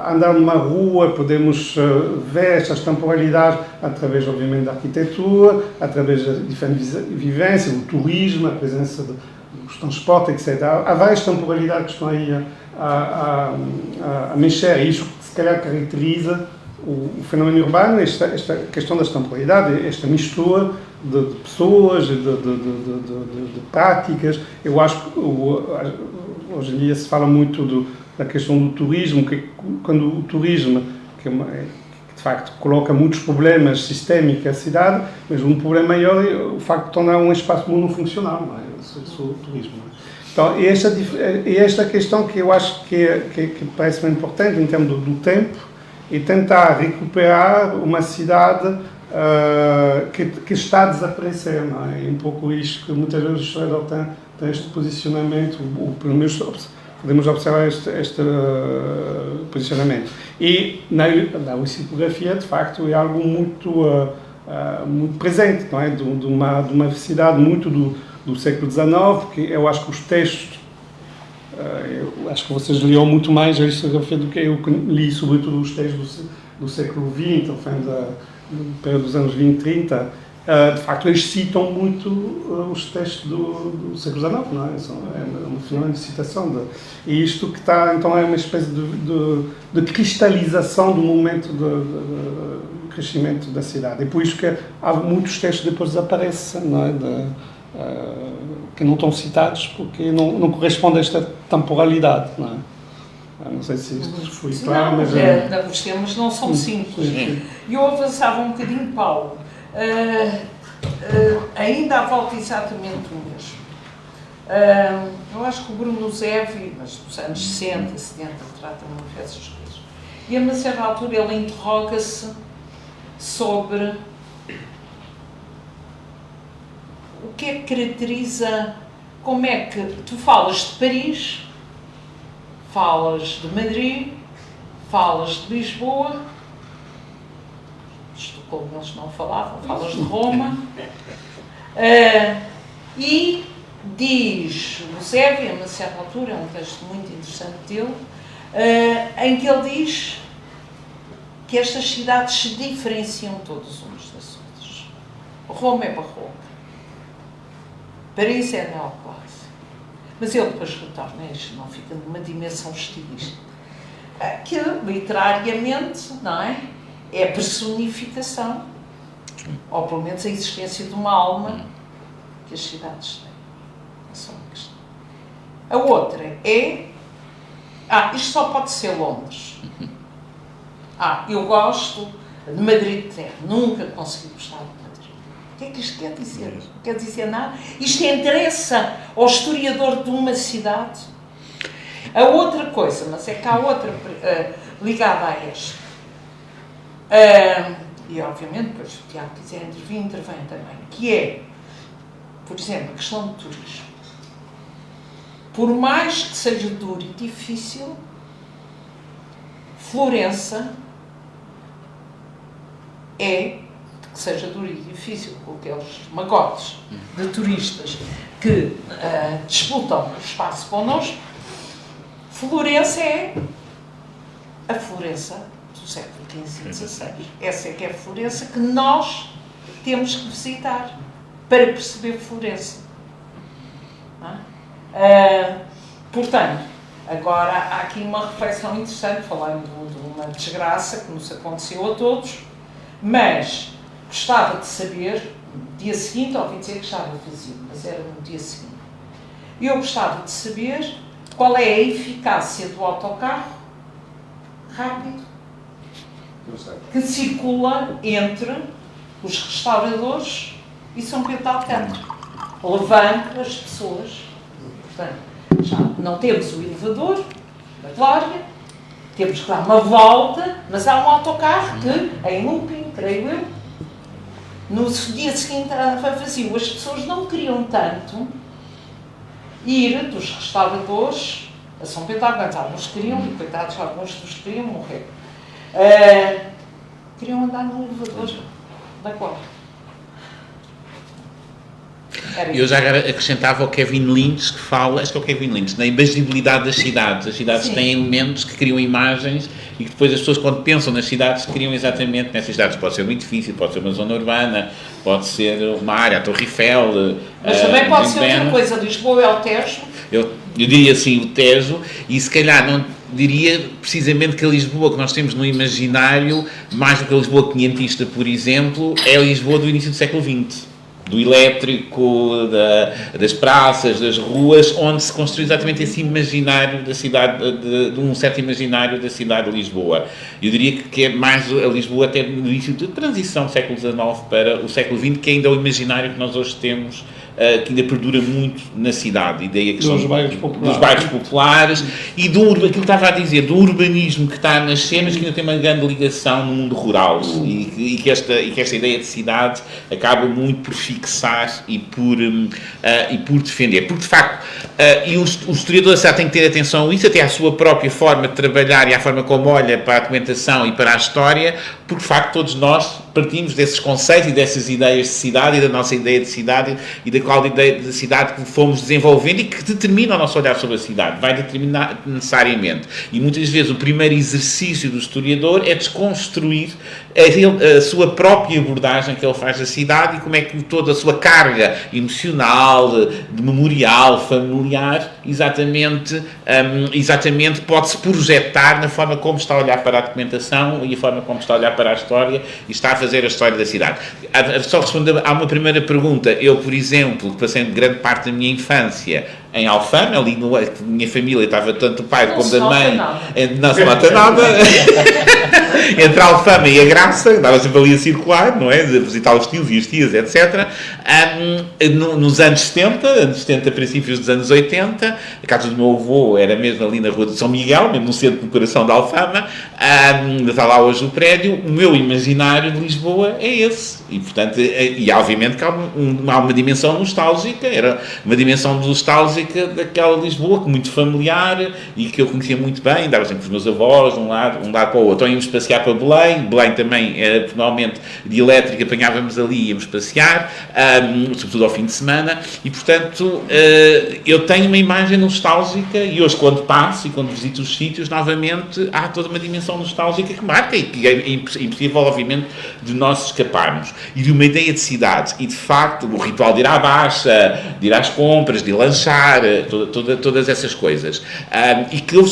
andar numa rua, podemos ver estas temporalidades através, obviamente, da arquitetura, através da diferente vivência, do turismo, a presença dos transportes, etc. Há várias temporalidades que estão aí a mexer, e isso se calhar caracteriza o fenómeno urbano, esta questão das temporalidades, esta mistura de pessoas, de práticas. Eu acho que hoje em dia se fala muito da questão do turismo, que quando o turismo, que de facto coloca muitos problemas sistémicos à cidade, mas um problema maior é o facto de tornar um espaço monofuncional, não é? O turismo. Não é? Então, esta questão que eu acho que parece-me importante em termos do tempo, e tentar recuperar uma cidade que está a desaparecer, não é? É um pouco isto que muitas vezes o historiador tem este posicionamento, ou pelo menos podemos observar este posicionamento. E na lexicografia, de facto, é algo muito presente, não é? De uma cidade muito do século XIX, porque eu acho que os textos, eu acho que vocês liam muito mais a historiografia do que eu li, sobretudo os textos do século XX, no período dos anos 20, 30. De facto, eles citam muito os textos do século XIX, não é? É um fenómeno de citação. E isto que está, então, é uma espécie de cristalização do momento do crescimento da cidade. E por isso que há muitos textos que depois desaparecem, não é? Que não estão citados porque não corresponde a esta temporalidade, não é? Não sei se isto foi claro, mas... Os temas não são simples. E eu avançava um bocadinho, Paulo, ainda à volta exatamente o mesmo. Eu acho que o Bruno Zevi, mas dos anos 60, 70, trata muito dessas coisas. E a uma certa altura ele interroga-se sobre o que é que caracteriza, como é que tu falas de Paris, falas de Madrid, falas de Lisboa, de Estocolmo eles não falavam, falas de Roma, e diz o Zevi, a uma certa altura, é um texto muito interessante dele, em que ele diz que estas cidades se diferenciam todas umas das outras. Roma é barroca, Paris é neoclássico, mas ele depois retorna isto, não fica numa dimensão estilística. que literariamente, não é? É a personificação, ou pelo menos a existência de uma alma que as cidades têm. É só uma questão. A outra é, isto só pode ser Londres. Eu gosto de Madrid, nunca consegui gostar de Madrid. O que é que isto quer dizer? Não quer dizer nada. Isto interessa ao historiador de uma cidade. A outra coisa, mas é que há outra ligada a esta. E obviamente, depois se o Tiago quiser intervém também, que é, por exemplo, a questão do turismo. Por mais que seja duro e difícil, Florença que seja duro e difícil, com aqueles magotes de turistas que disputam o espaço connosco, Florença é a Florença do século XV e XVI. Essa é que é a Florença que nós temos que visitar para perceber Florença. Portanto, agora há aqui uma reflexão interessante, falando de uma desgraça que nos aconteceu a todos, mas gostava de saber, no dia seguinte, ouvi dizer que estava vazio, mas era no dia seguinte. Eu gostava de saber qual é a eficácia do autocarro rápido que circula entre os restauradores e São Pedro de Alcântara, levando as pessoas. Portanto, já não temos o elevador da Glória, temos que dar uma volta, mas há um autocarro que, em looping, creio eu, no dia seguinte estava vazio. As pessoas não queriam tanto ir dos restauradores a São Pedro de Alcântara. Alguns queriam, e coitados, alguns dos que queriam morrer. Queriam andar no elevador da Glória. Eu já agora acrescentava o Kevin Lynch, que fala, acho que é o Kevin Lynch, na invasibilidade das cidades. As cidades Sim. têm elementos que criam imagens e que depois as pessoas, quando pensam nas cidades, criam exatamente nessas cidades. Pode ser um edifício, pode ser uma zona urbana, pode ser uma área, a Torre Eiffel. Mas também pode ser outra coisa. Lisboa é o Tejo. Eu diria assim, o Tejo, e se calhar não diria precisamente que a Lisboa que nós temos no imaginário, mais do que a Lisboa quinhentista, por exemplo, é a Lisboa do início do século XX. Do elétrico, das praças, das ruas, onde se construiu exatamente esse imaginário da cidade, de um certo imaginário da cidade de Lisboa. Eu diria que é mais a Lisboa até no início de transição do século XIX para o século XX, que ainda é o imaginário que nós hoje temos, que ainda perdura muito na cidade. E daí a questão Dos bairros populares. Dos bairros populares e aquilo que estava a dizer, do urbanismo que está nas cenas, que ainda tem uma grande ligação no mundo rural e que esta ideia de cidade acaba muito por fixar e por defender. Porque, de facto, e o historiador já tem que ter atenção a isso, até à sua própria forma de trabalhar e à forma como olha para a documentação e para a história, porque, de facto, todos nós partimos desses conceitos e dessas ideias de cidade e da nossa ideia de cidade e da qual ideia de cidade que fomos desenvolvendo e que determina o nosso olhar sobre a cidade, vai determinar necessariamente. E muitas vezes o primeiro exercício do historiador é desconstruir a sua própria abordagem que ele faz da cidade e como é que toda a sua carga emocional, de memorial, familiar, exatamente pode-se projetar na forma como está a olhar para a documentação e a forma como está a olhar para a história e está a fazer a história da cidade. Só responder a uma primeira pergunta. Eu, por exemplo, que passei grande parte da minha infância em Alfama, ali a minha família estava tanto do pai como da mãe, não se nota nada, entre a Alfama e a Graça, estava sempre ali a circular, não é? A visitar os tios e as tias, etc. Nos anos 70, princípios dos anos 80, a casa do meu avô era mesmo ali na rua de São Miguel, mesmo no centro do coração da Alfama, está lá hoje o prédio. O meu imaginário de Lisboa é esse. E, portanto, obviamente que há uma dimensão nostálgica, era uma dimensão nostálgica daquela Lisboa, muito familiar e que eu conhecia muito bem, dava sempre com os meus avós, de um lado para o outro. Então íamos passear para Belém também era normalmente de elétrica, apanhávamos ali e íamos passear, sobretudo ao fim de semana, e portanto eu tenho uma imagem nostálgica e hoje quando passo e quando visito os sítios, novamente há toda uma dimensão nostálgica que marca e que é impossível, obviamente, de nós escaparmos. E de uma ideia de cidade, e de facto o ritual de ir à baixa, de ir às compras, de lanchar, estudar todas essas coisas. E que eu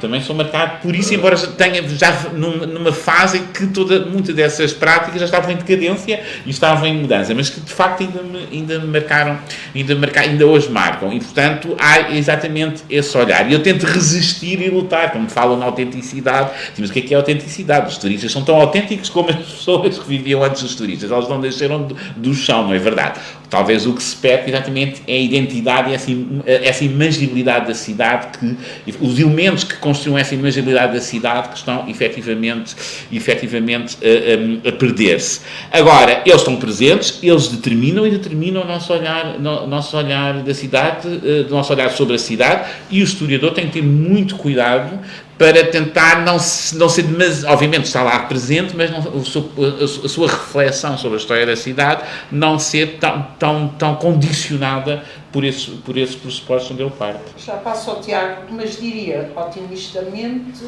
também sou marcado por isso, embora tenha já numa fase em que muitas dessas práticas já estavam em decadência e estavam em mudança, mas que de facto ainda me marcaram, ainda hoje marcam. E portanto há exatamente esse olhar. E eu tento resistir e lutar, como falam na autenticidade. Mas o que é autenticidade? Os turistas são tão autênticos como as pessoas que viviam antes dos turistas. Elas não desceram do chão, não é verdade? Talvez o que se perde exatamente é a identidade e essa imaginabilidade da cidade, os elementos que construam essa imaginabilidade da cidade que estão efetivamente a perder-se. Agora, eles estão presentes, eles determinam o nosso olhar da cidade, o nosso olhar sobre a cidade, e o historiador tem que ter muito cuidado para tentar não ser demasiado, obviamente está lá presente, mas a sua reflexão sobre a história da cidade não ser tão condicionada por esses pressupostos onde ele parte. Já passo ao Tiago, mas diria otimisticamente,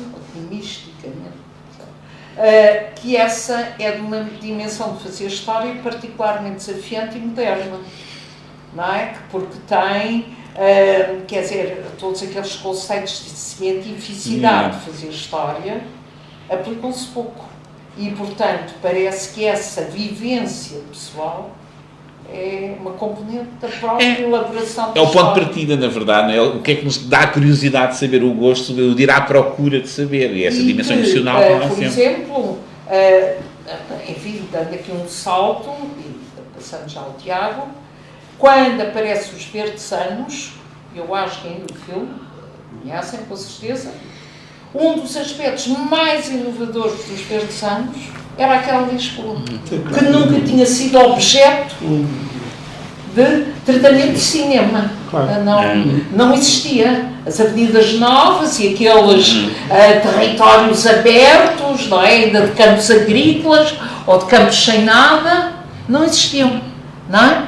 que essa é de uma dimensão de fazer história particularmente desafiante e moderna, não é? Porque tem, quer dizer, todos aqueles conceitos de cientificidade de fazer história aplicam-se pouco. E, portanto, parece que essa vivência pessoal é uma componente da própria elaboração da É o ponto de história. partida, na verdade, não é? O que é que nos dá a curiosidade de saber, o gosto de ir à procura de saber, e essa dimensão emocional que nós por temos. exemplo, enfim, dando aqui um salto, e passando já ao Tiago, quando aparecem os verdes anos, eu acho que ainda o filme, conhecem com certeza, um dos aspectos mais inovadores dos verdes anos era aquela Lisboa, que nunca tinha sido objeto de tratamento de cinema. Claro. Não existia. As avenidas novas e aqueles territórios abertos, não é? Ainda de campos agrícolas ou de campos sem nada, não existiam. Não é?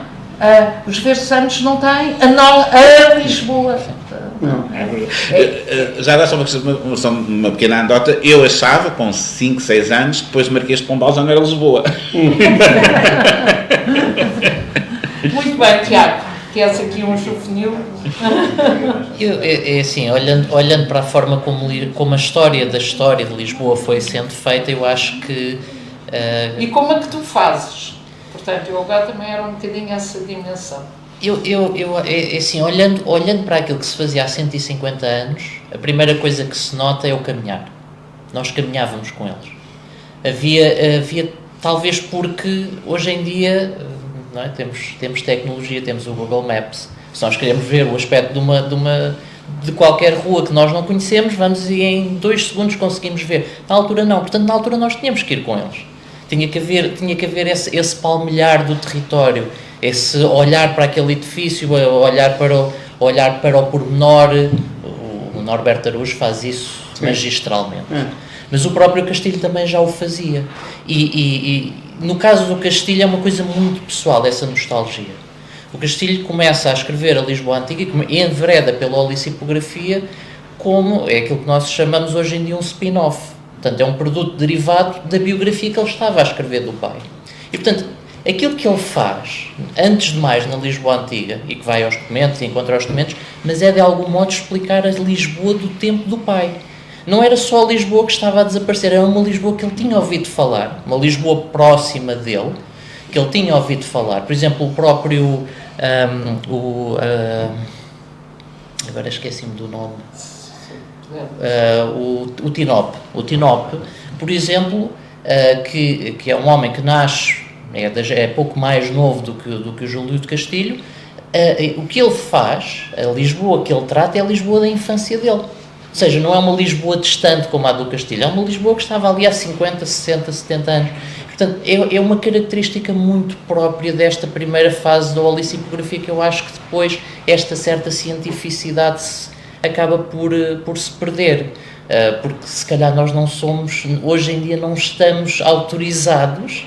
Os verdes anos não têm a Lisboa. Não. É verdade. Já dá só uma pequena anedota. Eu achava, com 5, 6 anos, depois de Marquês de Pombal já não era Lisboa. Muito bem, Tiago. Queres aqui um juvenil? É assim, olhando para a forma como a história de Lisboa foi sendo feita, eu acho que... E como é que tu fazes? Portanto, eu agora também era um bocadinho essa dimensão. Assim, olhando para aquilo que se fazia há 150 anos, a primeira coisa que se nota é o caminhar. Nós caminhávamos com eles. Havia talvez porque hoje em dia, não é? temos tecnologia, temos o Google Maps. Se nós queremos ver o aspecto de qualquer rua que nós não conhecemos, vamos e em 2 segundos conseguimos ver. Na altura não, portanto na altura nós tínhamos que ir com eles. Tinha que haver esse palmilhar do território, esse olhar para aquele edifício, olhar para o pormenor. O Norberto Araújo faz isso magistralmente. Mas o próprio Castilho também já o fazia. E no caso do Castilho é uma coisa muito pessoal, essa nostalgia. O Castilho começa a escrever a Lisboa Antiga e envereda pela olicipografia como é aquilo que nós chamamos hoje em dia um spin-off. Portanto, é um produto derivado da biografia que ele estava a escrever do pai. E, portanto, aquilo que ele faz, antes de mais na Lisboa Antiga, e que vai aos documentos e encontra os documentos, mas é de algum modo explicar a Lisboa do tempo do pai. Não era só a Lisboa que estava a desaparecer, era uma Lisboa que ele tinha ouvido falar, uma Lisboa próxima dele, que ele tinha ouvido falar. Por exemplo, o próprio... agora esqueci-me do nome. O Tinope, por exemplo, que é um homem que nasce, é pouco mais novo do que o Júlio de Castilho. O que ele faz, a Lisboa que ele trata, é a Lisboa da infância dele. Ou seja, não é uma Lisboa distante como a do Castilho, é uma Lisboa que estava ali há 50, 60, 70 anos. Portanto, é uma característica muito própria desta primeira fase da olicipografia, que eu acho que depois esta certa cientificidade acaba por se perder, porque se calhar nós não somos, hoje em dia não estamos autorizados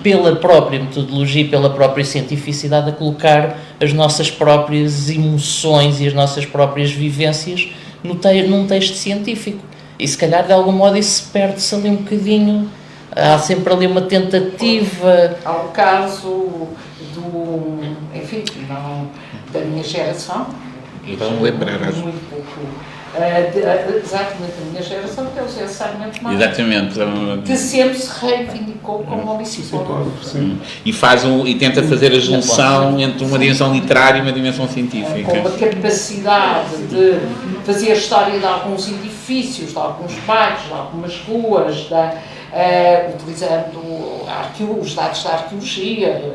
pela própria metodologia, pela própria cientificidade a colocar as nossas próprias emoções e as nossas próprias vivências num texto científico. E se calhar de algum modo isso perde-se ali um bocadinho, há sempre ali uma tentativa. Há um caso da minha geração, E vão lembrar, acho. Muito pouco. Exatamente a minha geração, que é o Zé Sarmento Maia, Exatamente. que sempre se reivindicou como municipógrafo. E tenta fazer a junção entre uma dimensão literária e uma dimensão científica. Com a capacidade de fazer a história de alguns edifícios, de alguns bairros, de algumas ruas, utilizando os dados da arqueologia,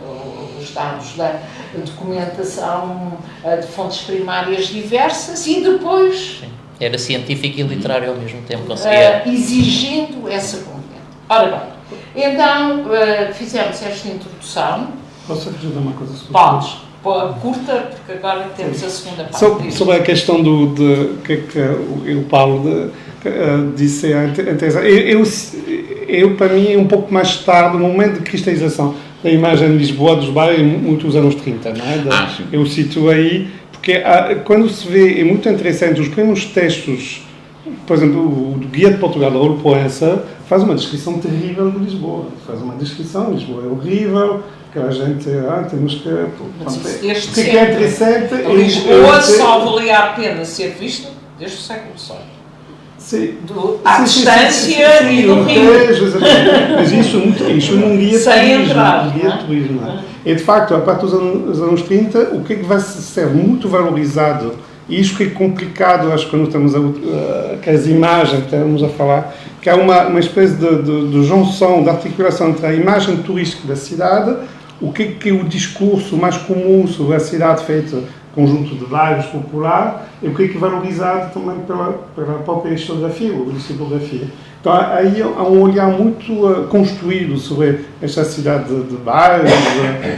os dados da documentação de fontes primárias diversas e depois... Sim. Era científico e literário ao mesmo tempo, conseguia... exigindo essa componente. Ora bem, então fizemos esta introdução. Posso ajudar uma coisa sobre Podes, curta, porque agora temos a segunda parte. sobre a questão que o Paulo disse antes, eu, para mim, é um pouco mais tarde, no momento de cristalização da imagem de Lisboa, dos bairros, muitos anos 30, não é? Eu cito aí, porque quando se vê, é muito interessante, os primeiros textos, por exemplo, o Guia de Portugal, da Raul Proença, faz uma descrição terrível de Lisboa. Faz uma descrição, Lisboa é horrível, que a gente, temos que... O que é interessante... Lisboa só valia a pena ser vista desde o século XVIII. Sim. À distância e do Rio. Mas isso num guia de turismo. E de facto, a partir dos anos 30, o que é que vai ser muito valorizado, e isso que é complicado, acho que quando estamos com as imagens que estamos a falar, que há uma espécie de junção, de articulação entre a imagem turística da cidade, o que é o discurso mais comum sobre a cidade feito conjunto de bairros popular, e o que é valorizado também pela própria historiografia, ou discipografia. Então, aí há um olhar muito construído sobre esta cidade de bairros,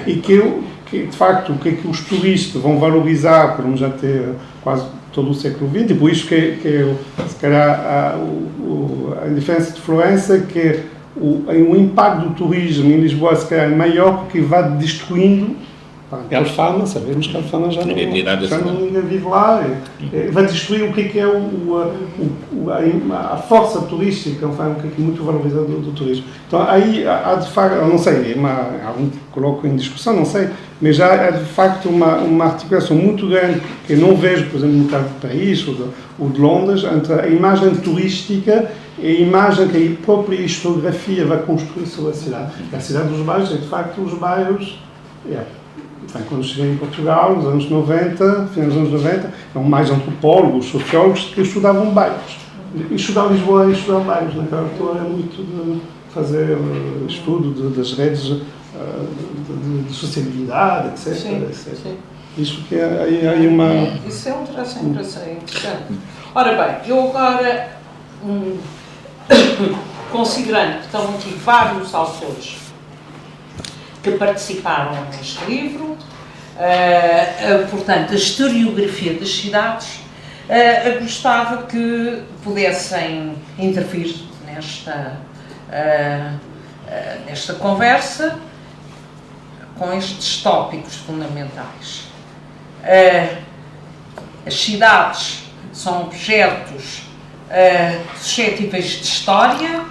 e que, de facto, o que é que os turistas vão valorizar, por já ter quase todo o século XX, e por isso que se calhar, a diferença de Florença, que o impacto do turismo em Lisboa, se calhar, é maior, porque vai destruindo Alfama, sabemos que Alfama já ninguém vive lá, vai destruir o que é a força turística, o que é muito valorizado do turismo. Então aí há de facto, eu não sei, algum coloco em discussão, não sei, mas já há de facto uma articulação muito grande que eu não vejo, por exemplo, no caso de Paris ou de Londres, entre a imagem turística e a imagem que a própria historiografia vai construir sobre a cidade. A cidade dos bairros é de facto os bairros. Quando cheguei em Portugal, nos anos 90, finais dos anos 90, eram mais antropólogos, sociólogos que estudavam bairros. Estudar Lisboa e estudar bairros. Naquela altura era muito de fazer estudo das redes de sociabilidade, etc. Sim, etc. sim. Isso que é aí uma... Isso é um traço interessante. Ora bem, eu agora, considerando que estão aqui vários autores que participaram neste livro, portanto, a historiografia das cidades, gostava que pudessem intervir nesta conversa com estes tópicos fundamentais. As cidades são objetos suscetíveis de história,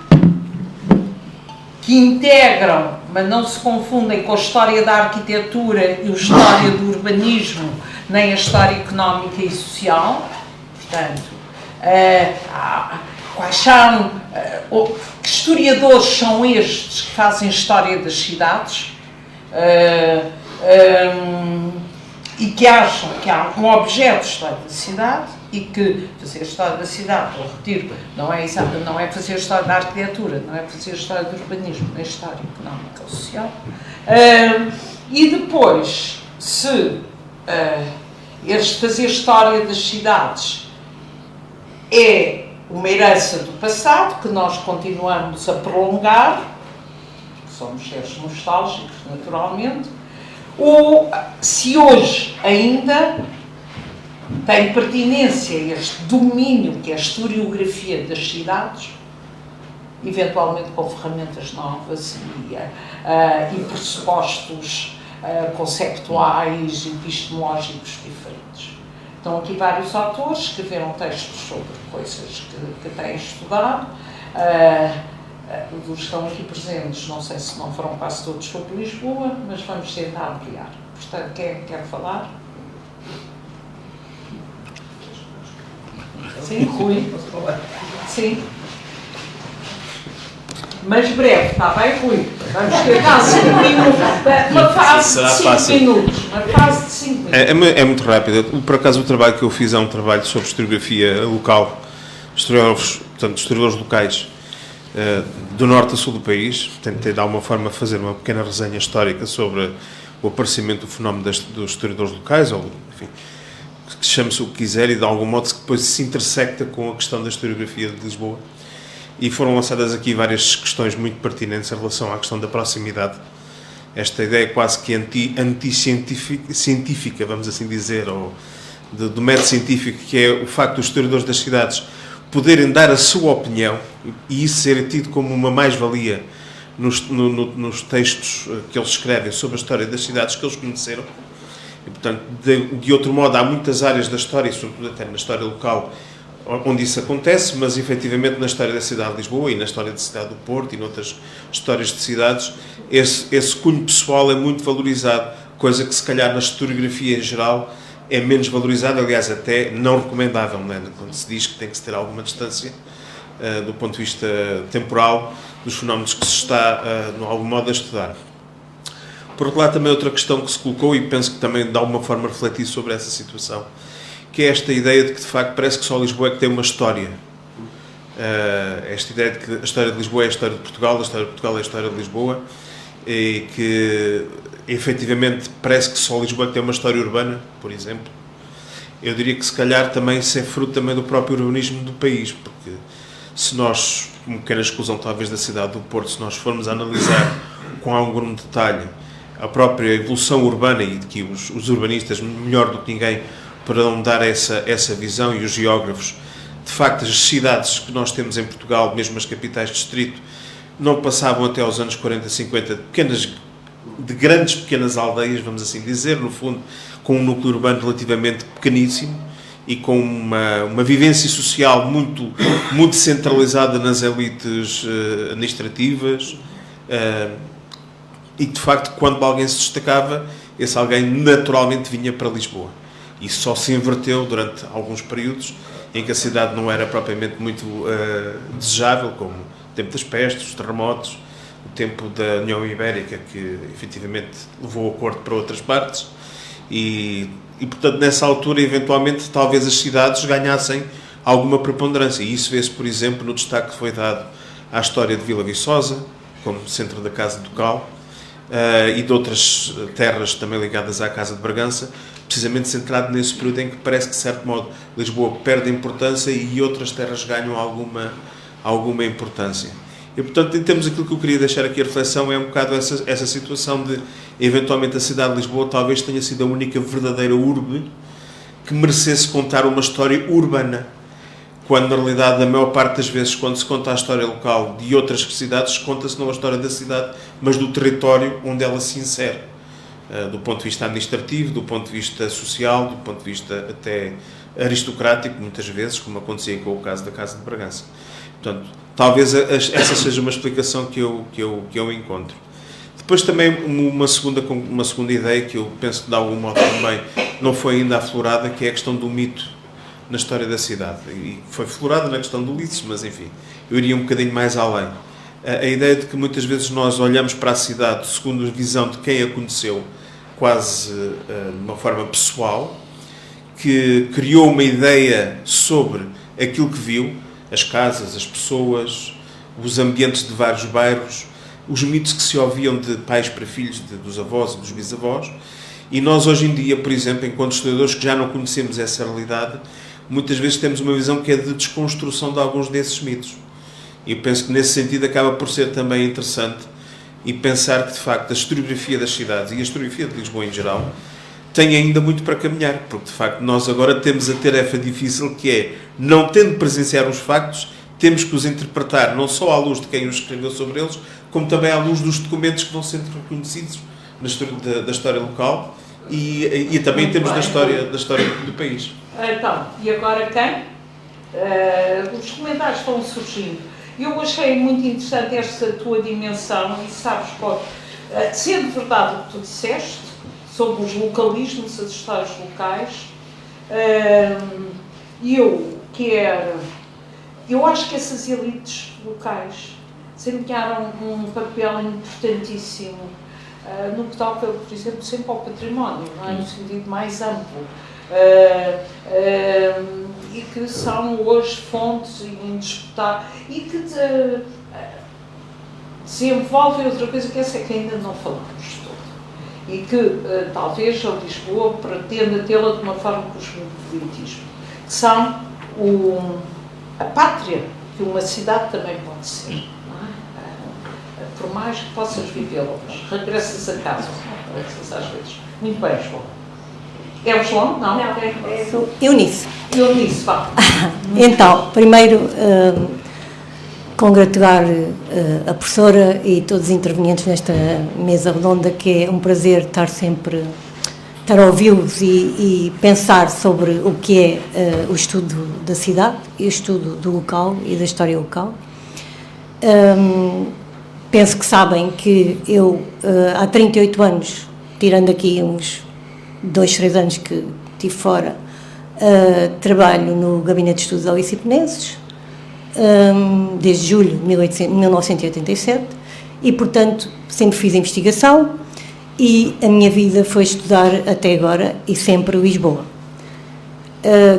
que integram, mas não se confundem com a história da arquitetura e a história do urbanismo, nem a história económica e social. Portanto, quais são, que historiadores são estes que fazem história das cidades e que acham que há um objeto de história da cidade e que fazer a história da cidade, eu retiro, não é fazer a história da arquitetura, não é fazer a história do urbanismo, nem a história económica ou social. E depois, se este fazer a história das cidades é uma herança do passado, que nós continuamos a prolongar, somos seres nostálgicos, naturalmente, ou se hoje ainda tem pertinência este domínio que é a historiografia das cidades, eventualmente com ferramentas novas e pressupostos conceptuais e epistemológicos diferentes. Estão aqui vários autores que escreveram textos sobre coisas que têm estudado. Os que estão aqui presentes, não sei se não foram quase todos sobre Lisboa, mas vamos tentar ampliar. Portanto, quem quer falar? Sim, Rui. Sim. Mas breve, está bem, Rui? Vamos ter cá 5 minutos. Uma fase de 5 minutos. Uma fase de 5 minutos. É muito rápida. Por acaso, o trabalho que eu fiz é um trabalho sobre historiografia local, historiadores locais, do norte a sul do país. Tentei, de alguma forma, fazer uma pequena resenha histórica sobre o aparecimento do fenómeno dos historiadores locais, ou, enfim, que chame-se o que quiser, e de algum modo que depois se intersecta com a questão da historiografia de Lisboa. E foram lançadas aqui várias questões muito pertinentes em relação à questão da proximidade. Esta ideia quase que anti-científica, vamos assim dizer, ou do método científico, que é o facto dos historiadores das cidades poderem dar a sua opinião e isso ser tido como uma mais-valia nos textos que eles escrevem sobre a história das cidades que eles conheceram. E, portanto, de outro modo, há muitas áreas da história, sobretudo até na história local, onde isso acontece, mas efetivamente na história da cidade de Lisboa e na história da cidade do Porto e noutras histórias de cidades, esse cunho pessoal é muito valorizado, coisa que se calhar na historiografia em geral é menos valorizada, aliás até não recomendável, não é? Quando se diz que tem que se ter alguma distância do ponto de vista temporal dos fenómenos que se está de algum modo a estudar. Por outro lado, também outra questão que se colocou, e penso que também de alguma forma refleti sobre essa situação, que é esta ideia de que, de facto, parece que só Lisboa é que tem uma história. Esta ideia de que a história de Lisboa é a história de Portugal, a história de Portugal é a história de Lisboa, e que, efetivamente, parece que só Lisboa é que tem uma história urbana, por exemplo. Eu diria que, se calhar, também isso é fruto também do próprio urbanismo do país, porque se nós, uma pequena exclusão talvez da cidade do Porto, se nós formos a analisar com algum detalhe a própria evolução urbana, e de que os urbanistas, melhor do que ninguém, poderão dar essa visão, e os geógrafos, de facto, as cidades que nós temos em Portugal, mesmo as capitais de distrito, não passavam até aos anos 40, 50 de grandes pequenas aldeias, vamos assim dizer, no fundo, com um núcleo urbano relativamente pequeníssimo e com uma vivência social muito centralizada nas elites administrativas, e de facto, quando alguém se destacava, esse alguém naturalmente vinha para Lisboa. Isso só se inverteu durante alguns períodos em que a cidade não era propriamente muito desejável, como o tempo das pestes, os terremotos, o tempo da União Ibérica, que efetivamente levou o Porto para outras partes, e portanto, nessa altura, eventualmente, talvez as cidades ganhassem alguma preponderância. E isso vê-se, por exemplo, no destaque que foi dado à história de Vila Viçosa, como centro da Casa Ducal, e de outras terras também ligadas à Casa de Bragança, precisamente centrado nesse período em que parece que, de certo modo, Lisboa perde importância e outras terras ganham alguma importância. E, portanto, em termos daquilo que eu queria deixar aqui a reflexão, é um bocado essa situação de, eventualmente, a cidade de Lisboa talvez tenha sido a única verdadeira urbe que merecesse contar uma história urbana, quando, na realidade, a maior parte das vezes, quando se conta a história local de outras cidades, conta-se não a história da cidade, mas do território onde ela se insere. Do ponto de vista administrativo, do ponto de vista social, do ponto de vista até aristocrático, muitas vezes, como acontecia com o caso da Casa de Bragança. Portanto, talvez essa seja uma explicação que eu encontro. Depois também uma segunda ideia que eu penso que de algum modo também não foi ainda aflorada, que é a questão do mito na história da cidade. E foi aflorada na questão do Ulisses, mas enfim, eu iria um bocadinho mais além. A ideia de que muitas vezes nós olhamos para a cidade segundo a visão de quem a conheceu, quase de uma forma pessoal, que criou uma ideia sobre aquilo que viu, as casas, as pessoas, os ambientes de vários bairros, os mitos que se ouviam de pais para filhos, dos avós e dos bisavós, e nós hoje em dia, por exemplo, enquanto estudadores que já não conhecemos essa realidade, muitas vezes temos uma visão que é de desconstrução de alguns desses mitos. E eu penso que nesse sentido acaba por ser também interessante e pensar que, de facto, a historiografia das cidades e a historiografia de Lisboa em geral tem ainda muito para caminhar, porque, de facto, nós agora temos a tarefa difícil que é, não tendo de presenciar os factos, temos que os interpretar não só à luz de quem os escreveu sobre eles, como também à luz dos documentos que vão sendo reconhecidos da história local e também em termos da história do país. Então, e agora quem? Os comentários vão surgindo. Eu achei muito interessante esta tua dimensão e sabes, sendo verdade o que tu disseste sobre os localismos, as histórias locais, eu quer... Eu acho que essas elites locais desempenharam um papel importantíssimo no que toca, por exemplo, sempre ao património, não é? No sentido mais amplo. E que são hoje fontes indisputáveis e que desenvolvem outra coisa que essa é que ainda não falamos todo e que talvez a Lisboa pretenda tê-la de uma forma cosmopolitismo, que são a pátria que uma cidade também pode ser, não é? Por mais que possas vivê-la, regressas a casa, regressas às vezes. Muito bem, João. É o João? Não? Sou Eunice. Eunice, vá. Então, primeiro, congratular a professora e todos os intervenientes nesta mesa redonda, que é um prazer estar a ouvi-los e pensar sobre o que é o estudo da cidade e o estudo do local e da história local. Penso que sabem que eu, há 38 anos, tirando aqui uns 2, 3 anos que estive fora, trabalho no Gabinete de Estudos Aliciponenses, desde julho de 1987, e, portanto, sempre fiz investigação e a minha vida foi estudar até agora e sempre Lisboa.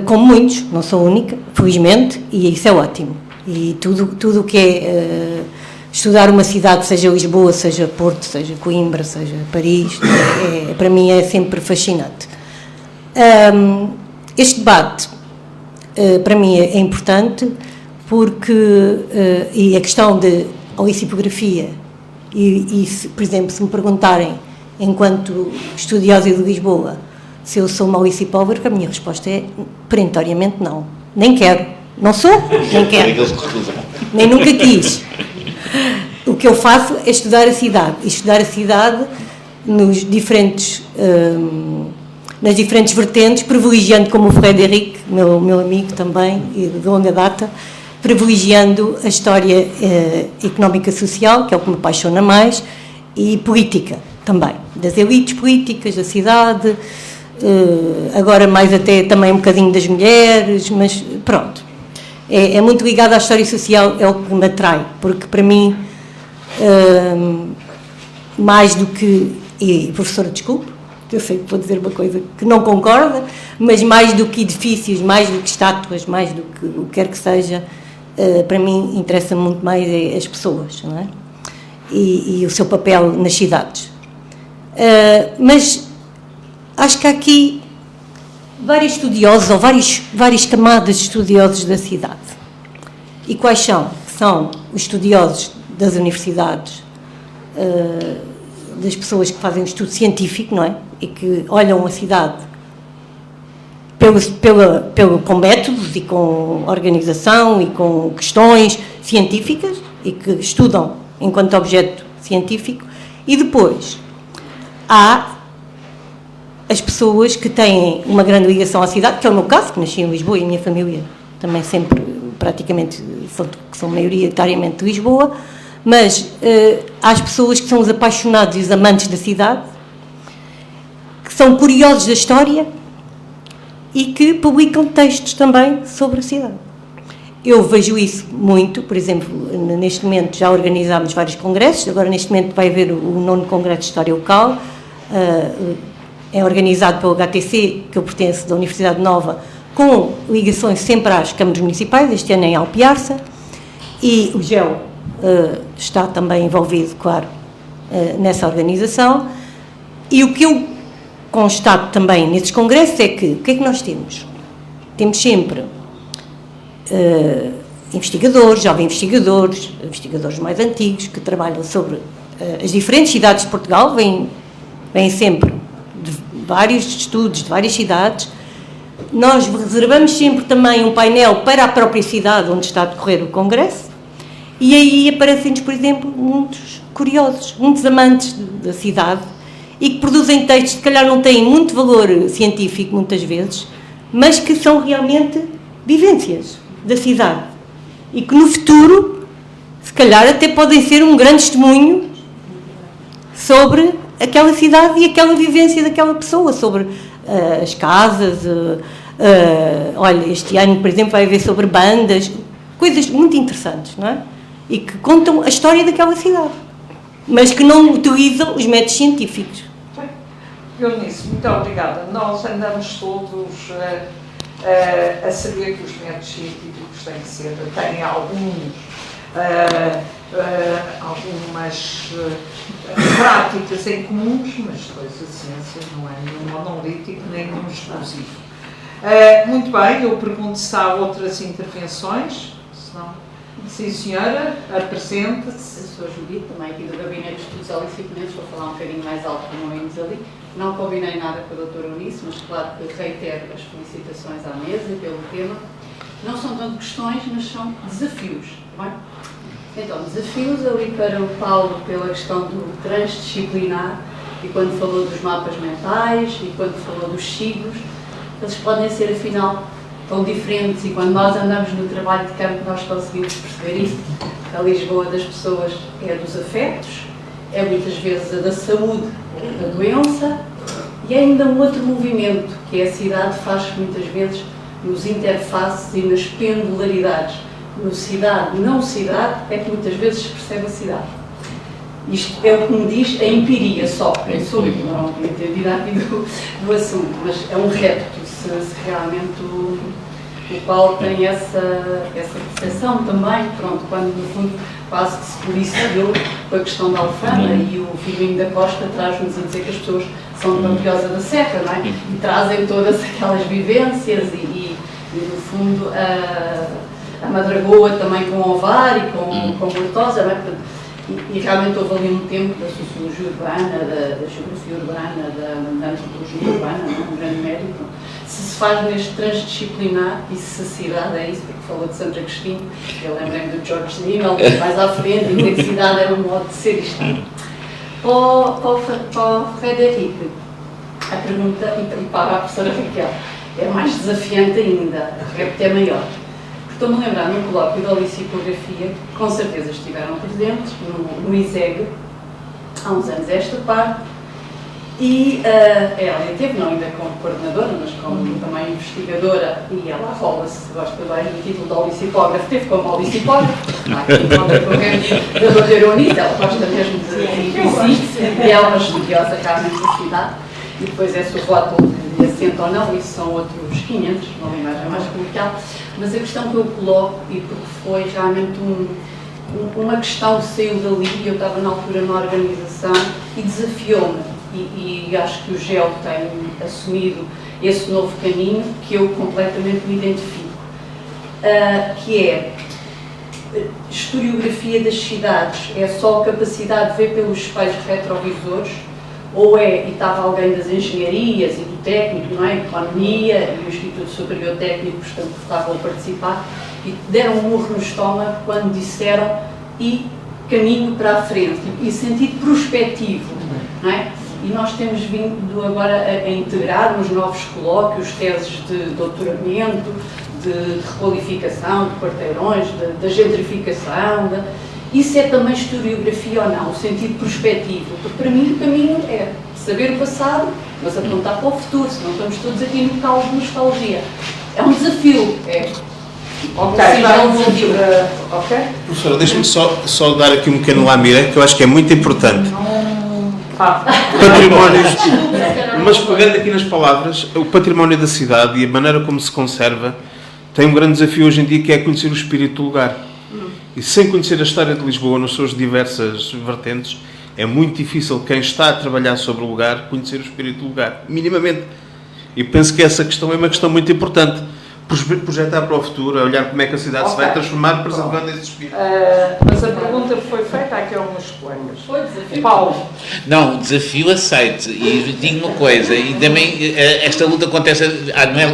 Como muitos, não sou única, felizmente, e isso é ótimo. E tudo o que é estudar uma cidade, seja Lisboa, seja Porto, seja Coimbra, seja Paris, para mim é sempre fascinante. Este debate, para mim, é importante porque, e a questão de olicipografia, por exemplo, se me perguntarem, enquanto estudiosa de Lisboa, se eu sou uma olicipógrafa, a minha resposta é perentoriamente não. Nem quero. Não sou, nem quero. Nem nunca quis. O que eu faço é estudar a cidade. E estudar a cidade nas diferentes vertentes, privilegiando, como o Frederic, meu amigo também, e de longa data, privilegiando a história económica social, que é o que me apaixona mais, e política também, das elites políticas, da cidade, agora mais até também um bocadinho das mulheres, mas pronto. É muito ligado à história social, é o que me atrai, porque para mim, mais do que, e professora, desculpe, eu sei que vou dizer uma coisa que não concorda, mas mais do que edifícios, mais do que estátuas, mais do que o que quer que seja, para mim interessa muito mais as pessoas, não é? E o seu papel nas cidades. Mas acho que há aqui vários estudiosos, ou várias camadas de estudiosos da cidade. E quais são? São os estudiosos das universidades, das pessoas que fazem um estudo científico, não é? E que olham a cidade com métodos e com organização e com questões científicas e que estudam enquanto objeto científico. E depois há as pessoas que têm uma grande ligação à cidade, que é o meu caso, que nasci em Lisboa e a minha família também sempre, praticamente, são maioritariamente de Lisboa, mas há as pessoas que são os apaixonados e os amantes da cidade, que são curiosos da história e que publicam textos também sobre a cidade. Eu vejo isso muito, por exemplo, neste momento já organizámos vários congressos, agora neste momento vai haver o 9º Congresso de História Local, é organizado pelo HTC, que eu pertenço, da Universidade Nova, com ligações sempre às câmaras municipais, este ano em Alpiarça, e o GEL está também envolvido, claro, nessa organização, e o que eu constato também nesses congressos é que, o que é que nós temos? Temos sempre investigadores, jovens investigadores mais antigos, que trabalham sobre as diferentes cidades de Portugal, vêm sempre de vários estudos, de várias cidades. Nós reservamos sempre também um painel para a própria cidade onde está a decorrer o congresso, e aí aparecem-nos, por exemplo, muitos curiosos, muitos amantes da cidade, e que produzem textos que, se calhar, não têm muito valor científico, muitas vezes, mas que são realmente vivências da cidade, e que no futuro, se calhar, até podem ser um grande testemunho sobre aquela cidade e aquela vivência daquela pessoa, sobre as casas, olha, este ano, por exemplo, vai haver sobre bandas, coisas muito interessantes, não é? E que contam a história daquela cidade, mas que não utilizam os métodos científicos. Eunice, muito obrigada. Nós andamos todos a saber que os métodos científicos têm algumas práticas em comuns, mas depois a ciência não é nenhum monolítico nem nenhum exclusivo. Muito bem, eu pergunto se há outras intervenções. Se não, sim, senhora, apresente-se. Eu sou a Judite, também aqui do Gabinete de Estudos Aliciponentes, vou falar um bocadinho mais alto como ouvimos ali. Não combinei nada com a doutora Eunice, mas claro que reitero as felicitações à mesa e pelo tema. Não são tanto questões, mas são desafios, não é? Então, desafios ali para o Paulo pela questão do transdisciplinar, e quando falou dos mapas mentais, e quando falou dos signos, eles podem ser, afinal, tão diferentes, e quando nós andamos no trabalho de campo, nós conseguimos perceber isso. A Lisboa das pessoas é dos afetos, é muitas vezes a da saúde ou da doença, e é ainda um outro movimento, que é a cidade faz muitas vezes nos interfaces e nas pendularidades. No cidade, não cidade, é que muitas vezes se percebe a cidade. Isto é o que me diz a empiria só. Eu sou não entendida aqui do assunto, mas é um repto se realmente o Paulo tem essa percepção também, pronto, quando no fundo quase que se policiou com a questão da Alfama e o Firmino da Costa traz-nos a dizer que as pessoas são de Pampilhosa da Serra, não é? E trazem todas aquelas vivências e no fundo a Madragoa também com Ovar e com Mortosa, não é? E realmente houve ali um tempo da sociologia urbana, da geografia urbana, da antropologia urbana, não é? Um grande mérito. Se faz neste transdisciplinar, e se a cidade é isso, porque falou de Santo Agostinho, eu lembrei-me do George Nimmel, mais à frente, e dizer que cidade era um modo de ser e estar. Para o Frederico, a pergunta, e para a professora Raquel, é mais desafiante ainda, o repto é maior. Estou-me a lembrar num colóquio da Licipografia, que com certeza estiveram presentes, no ISEG, há uns anos esta parte, e ela teve, não ainda como coordenadora, mas como também investigadora, e ela rola-se, gosta bem do título da Licipógrafo, teve como Licipógrafo, da doutora Eunice, ela gosta mesmo de si, e é uma estudiosa realmente da cidade, e depois é se o rótulo de assento ou não, isso são outros 500, uma imagem mais coloquial, mas a questão que eu coloco, e porque foi realmente uma questão que saiu dali, eu estava na altura na organização e desafiou-me, e acho que o GEL tem assumido esse novo caminho que eu completamente me identifico, que é historiografia das cidades, é só a capacidade de ver pelos espelhos retrovisores, ou é, e estava alguém das engenharias e do técnico, não é? Economia e o Instituto Superior Técnico, portanto, que estavam a participar, e deram um murro no estômago quando disseram e caminho para a frente, e sentido prospectivo, não é? E nós temos vindo agora a integrar nos novos colóquios teses de doutoramento, de requalificação, de quarteirões, da gentrificação, isso é também historiografia ou não, o sentido prospectivo, porque para mim o caminho é saber o passado, mas apontar para o futuro, senão estamos todos aqui no calo de nostalgia. É um desafio, Ok. Professora, deixe-me só dar aqui um pequeno lamira, que eu acho que é muito importante. Patrimónios, mas pegando aqui nas palavras, o património da cidade e a maneira como se conserva tem um grande desafio hoje em dia, que é conhecer o espírito do lugar. E sem conhecer a história de Lisboa nas suas diversas vertentes, é muito difícil quem está a trabalhar sobre o lugar conhecer o espírito do lugar, minimamente. E penso que essa questão é uma questão muito importante. Projetar para o futuro, olhar como é que a cidade se vai transformar, preservando esse espírito. Mas a pergunta foi feita aqui a umas colegas. Foi desafio. Paulo. Não, o desafio aceito. E digo uma coisa, e também esta luta acontece,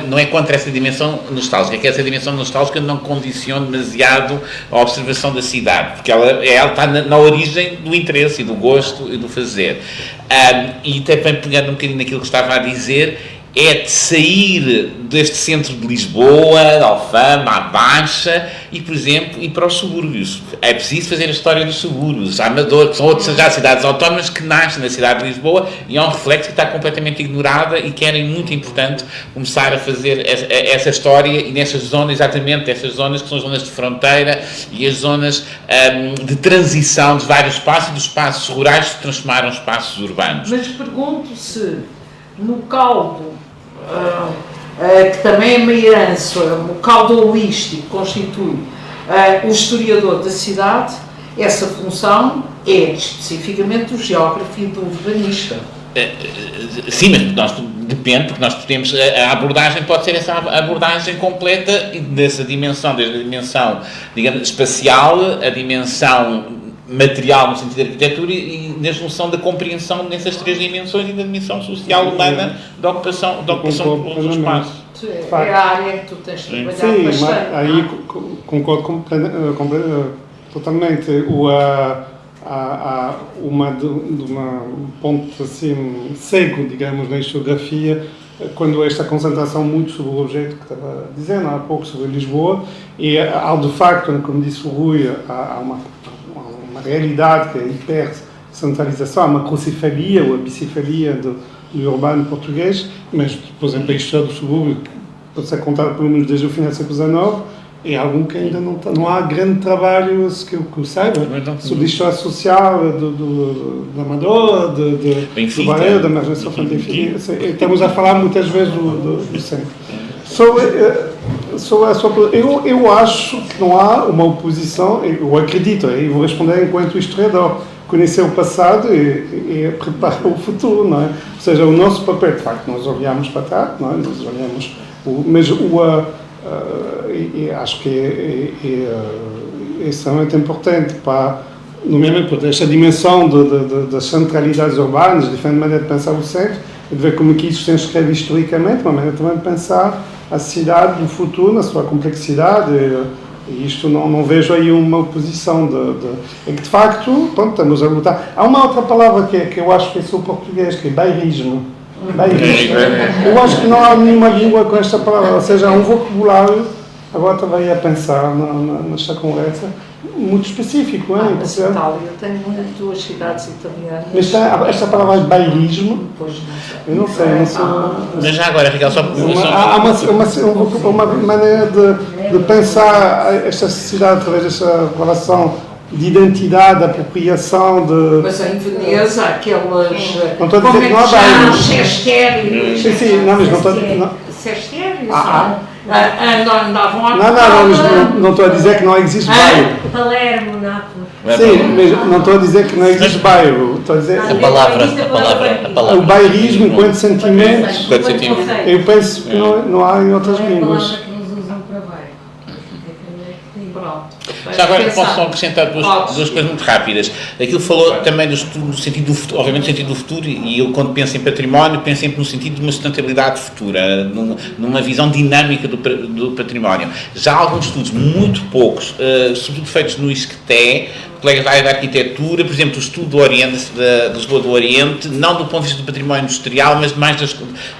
não é contra essa dimensão nostálgica, é que essa dimensão nostálgica não condiciona demasiado a observação da cidade, porque ela está na origem do interesse e do gosto e do fazer. E também pegando um bocadinho naquilo que estava a dizer, é de sair deste centro de Lisboa, de Alfama, à Baixa, e, por exemplo, ir para os subúrbios. É preciso fazer a história dos subúrbios. A Amadora, que são outras já cidades autónomas que nascem na cidade de Lisboa, e é um reflexo que está completamente ignorada, e que era muito importante começar a fazer essa história, e nessas zonas, exatamente, essas zonas que são as zonas de fronteira e as zonas de transição de vários espaços, e dos espaços rurais se transformaram em espaços urbanos. Mas pergunto se no caldo, que também é uma herança, o caldo holístico constitui o historiador da cidade, essa função é especificamente do geógrafo e do urbanista. Sim, mas depende, porque nós temos, a abordagem pode ser essa abordagem completa dessa dimensão, desde a dimensão, digamos, espacial, a dimensão material no sentido da arquitetura e na junção da compreensão nessas três dimensões e da dimensão social humana da ocupação do espaço. É a área que tu tens trabalhado sim, bastante. Mas aí concordo totalmente. Há um ponto assim cego, digamos, na historiografia, quando esta concentração muito sobre o objeto que estava dizendo há pouco sobre Lisboa, e há de facto, como disse o Rui, há uma realidade que é a hipercentralização, a macrocefalia ou a bicefalia do urbano português, mas, por exemplo, a história do subúrbio, que pode ser contada pelo menos desde o final do século XIX, é algo que ainda não há grande trabalho, que eu saiba, sobre a história social da Amadora, do Barreiro, da margem enfim. Estamos a falar muitas vezes do centro. Eu acho que não há uma oposição, eu acredito, e vou responder enquanto historiador, conhecer o passado e preparar o futuro, não é? Ou seja, o nosso papel, de facto, nós olhamos para trás, não é? Nós olhamos, mas acho que é extremamente importante para, nomeadamente, por esta dimensão das centralidades urbanas, diferente maneira de pensar o centro, de ver como que isso se inscreve historicamente, uma maneira também de pensar a cidade do futuro na sua complexidade, e isto não vejo aí uma oposição é que de facto, pronto, estamos a lutar. Há uma outra palavra que eu acho que é só português, que é bairrismo. Eu acho que não há nenhuma língua com esta palavra, ou seja, há um vocabulário, agora também a pensar nesta conversa, muito específico, hein? Mas Itália tem duas cidades italianas. Mas esta palavra de bairrismo, pois eu não sei. Mas já agora, Raquel, só há uma maneira de pensar esta sociedade através desta relação de identidade, de apropriação, de... Mas em Veneza, aquelas... Não estou a dizer que não há bairros. Sestérios. Sim, não, mas não estou a dizer... Sestérios, andavam a... Não estou a dizer que não existe bairro. Palermo, Nápoles. Sim, mas não estou a dizer que não existe bairro. Estou a dizer... A palavra. O bairrismo enquanto sentimento, Enquanto eu penso que não há em outras línguas. É a palavra que eles usam para bairro. Pronto. Já agora posso só acrescentar duas coisas muito rápidas. Aquilo falou também do sentido do futuro, obviamente no sentido do futuro, e eu quando penso em património, penso sempre no sentido de uma sustentabilidade futura, numa visão dinâmica do património. Já há alguns estudos, muito poucos, sobretudo feitos no ISCTE, colegas da área da arquitetura, por exemplo, o estudo do Oriente, de Lisboa do Oriente, não do ponto de vista do património industrial, mas mais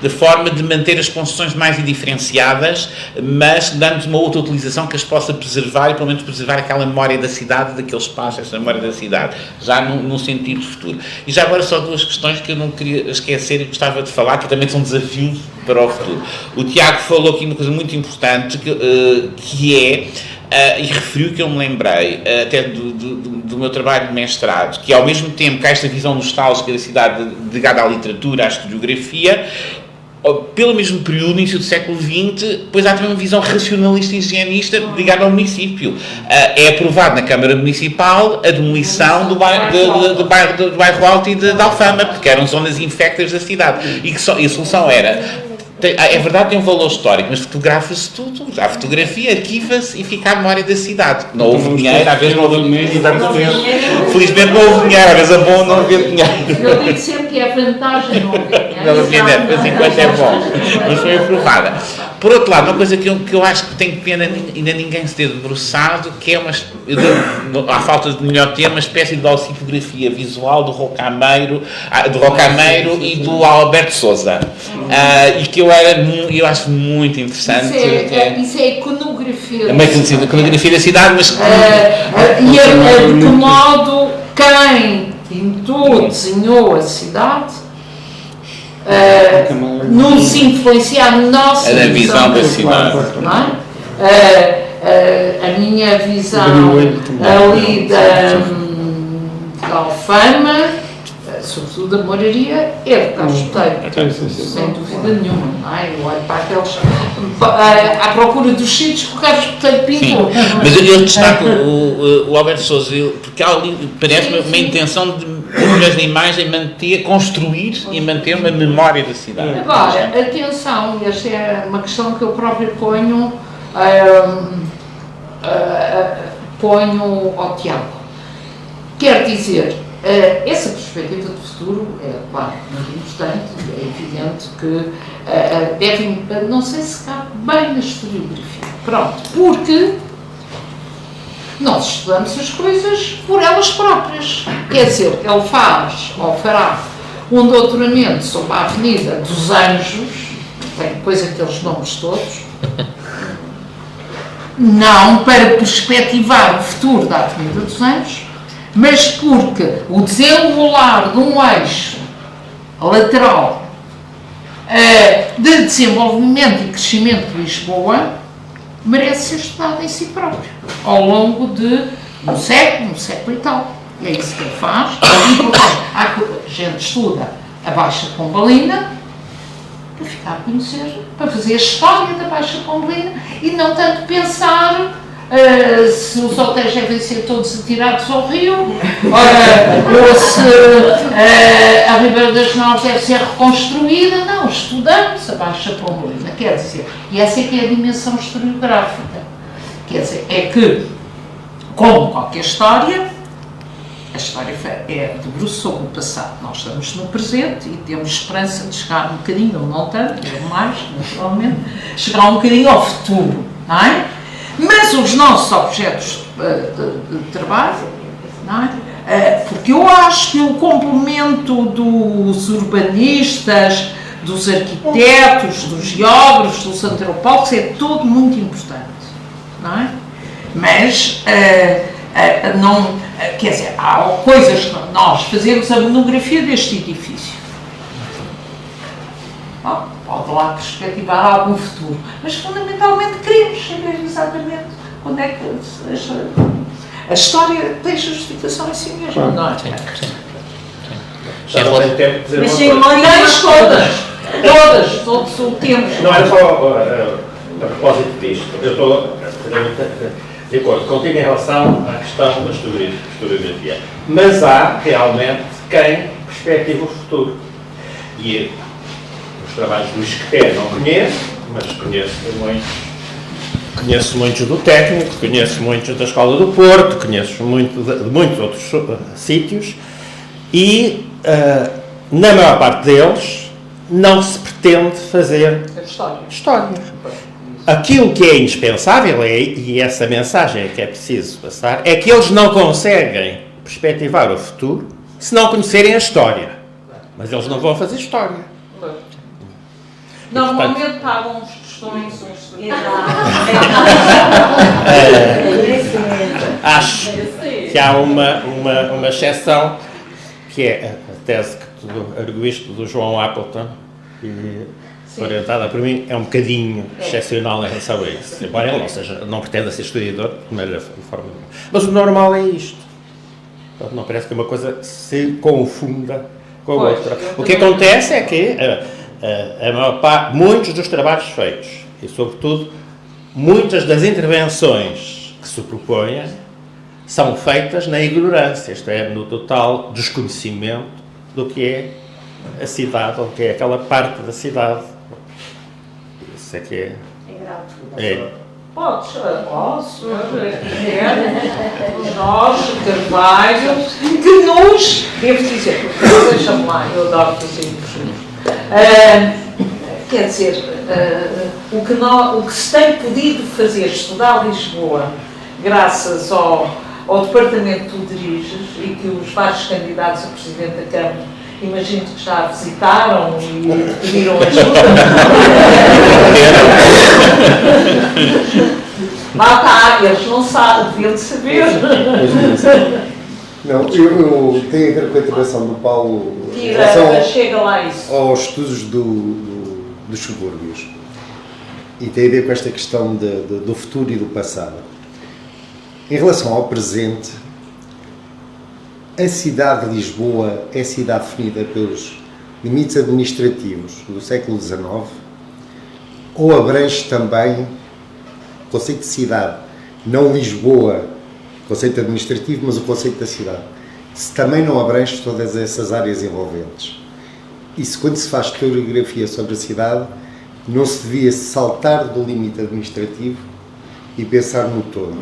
da forma de manter as construções mais indiferenciadas, mas dando uma outra utilização que as possa preservar e pelo menos preservar aquela memória da cidade, daquele espaço, essa memória da cidade, já num sentido futuro. E já agora só duas questões que eu não queria esquecer e gostava de falar, que também são desafios para o futuro. O Tiago falou aqui uma coisa muito importante, que é, e referiu que eu me lembrei até do meu trabalho de mestrado, que ao mesmo tempo que há esta visão nostálgica da cidade ligada à literatura, à historiografia, pelo mesmo período, início do século XX, depois há também uma visão racionalista e higienista ligada ao município. É aprovado na Câmara Municipal a demolição do bairro Alto e de Alfama, porque eram zonas infectas da cidade. E a solução era... É verdade, tem um valor histórico, mas fotografa-se tudo. A fotografia arquiva-se e fica à memória da cidade. Não houve dinheiro, às vezes não houve dinheiro. Felizmente não houve dinheiro, às vezes é bom não haver dinheiro. Eu digo sempre que é vantagem não haver dinheiro. Não haver dinheiro, de vez em quando é bom. Mas foi aprovada. Por outro lado, uma coisa que eu acho que tenho pena ainda ninguém se ter debruçado, que é à falta de melhor termo, uma espécie de ossipografia visual do Rocameiro e do Alberto Sousa. E que eu acho muito interessante. Isso é iconografia. É uma iconografia da cidade, mas... E de que modo quem pintou, desenhou a cidade nos influenciar na nossa visão da cidade. Não é? A minha visão ali da Alfama, sobretudo da moraria, é do Carlos Botelho, sem dúvida nenhuma, não é? Eu olho para aqueles à procura dos sítios que o Carlos Botelho pintou. Mas eu destaco o Alberto Sousa, porque há ali, parece-me, uma intenção de, através da imagem, construir e manter uma memória da cidade. Agora, atenção, esta é uma questão que eu próprio ponho ao Tiago. Quer dizer, essa perspectiva de futuro é, claro, muito importante, é evidente que deve, não sei se cabe bem na historiografia, pronto, porque nós estudamos as coisas por elas próprias, quer dizer, ele faz, ou fará, um doutoramento sobre a Avenida dos Anjos, tem depois aqueles nomes todos, não para perspectivar o futuro da Avenida dos Anjos, mas porque o desenrolar de um eixo lateral de desenvolvimento e crescimento de Lisboa merece ser estudado em si próprio, ao longo de um século e tal. E é isso que ele faz. E, portanto, a gente estuda a Baixa Pombalina para ficar a conhecer, para fazer a história da Baixa Pombalina e não tanto pensar se os hotéis devem ser todos atirados ao rio, ou se a Ribeira das Novas deve ser reconstruída. Não, estudamos a Baixa Pombalina, quer dizer, e essa é que é a dimensão historiográfica. Quer dizer, é que, como qualquer história, a história é debruça sobre o passado. Nós estamos no presente e temos esperança de chegar um bocadinho, ou não tanto, ou mais, naturalmente, chegar um bocadinho ao futuro, não é? Mas os nossos objetos de trabalho, não é? Porque eu acho que o complemento dos urbanistas, dos arquitetos, dos geógrafos, dos antropólogos é todo muito importante, não é? Mas não, quer dizer, há coisas que nós fazemos a monografia deste edifício. Pode lá perspectivar algum futuro, mas fundamentalmente queremos saber exatamente quando é que a história tem justificação em si mesma, não é? Já não tem tempo de dizer mas uma sim, todos o tempo. Não era só a propósito disto. Eu estou de acordo contigo em relação à questão da historiografia. Mas há realmente quem perspectiva o futuro. E os trabalhos do Esqueté não conheço, mas conheço muitos do técnico, conheço muitos da Escola do Porto, conheço de muitos outros sítios e, na maior parte deles, não se pretende fazer história. Aquilo que é indispensável, e essa mensagem é que é preciso passar, é que eles não conseguem perspectivar o futuro se não conhecerem a história. Mas eles não vão fazer história. Normalmente pagam uns tostões, acho que há uma exceção, que é a tese que tu arguíste do João Appleton, e orientada por mim, é um bocadinho excepcional em relação a isso. Embora ele não pretenda ser historiador de primeira forma nenhuma. Mas o normal é isto. Portanto, não parece que uma coisa se confunda com a outra. O que acontece é que a maior parte, muitos dos trabalhos feitos, e sobretudo muitas das intervenções que se propõem, são feitas na ignorância, isto é, no total desconhecimento do que é a cidade, ou que é aquela parte da cidade. Isso é que é. É. Posso, nós, Carvalho, que nos, devo dizer, deixa-me lá, eu adoro fazer isso. Quer dizer, o que se tem podido fazer, estudar Lisboa, graças ao departamento que tu diriges e que os vários candidatos a Presidente da Câmara, imagino que já visitaram e pediram ajuda. Lá está, eles não sabem, deviam de saber. Não, eu tenho a ver com a intervenção do Paulo em relação chega lá isso. aos estudos dos subúrbios. E tem a ver com esta questão do futuro e do passado. Em relação ao presente, a cidade de Lisboa é cidade definida pelos limites administrativos do século XIX ou abrange também o conceito de cidade, não Lisboa, conceito administrativo, mas o conceito da cidade. Se também não abrange todas essas áreas envolventes. Isso, quando se faz historiografia sobre a cidade, não se devia saltar do limite administrativo e pensar no todo.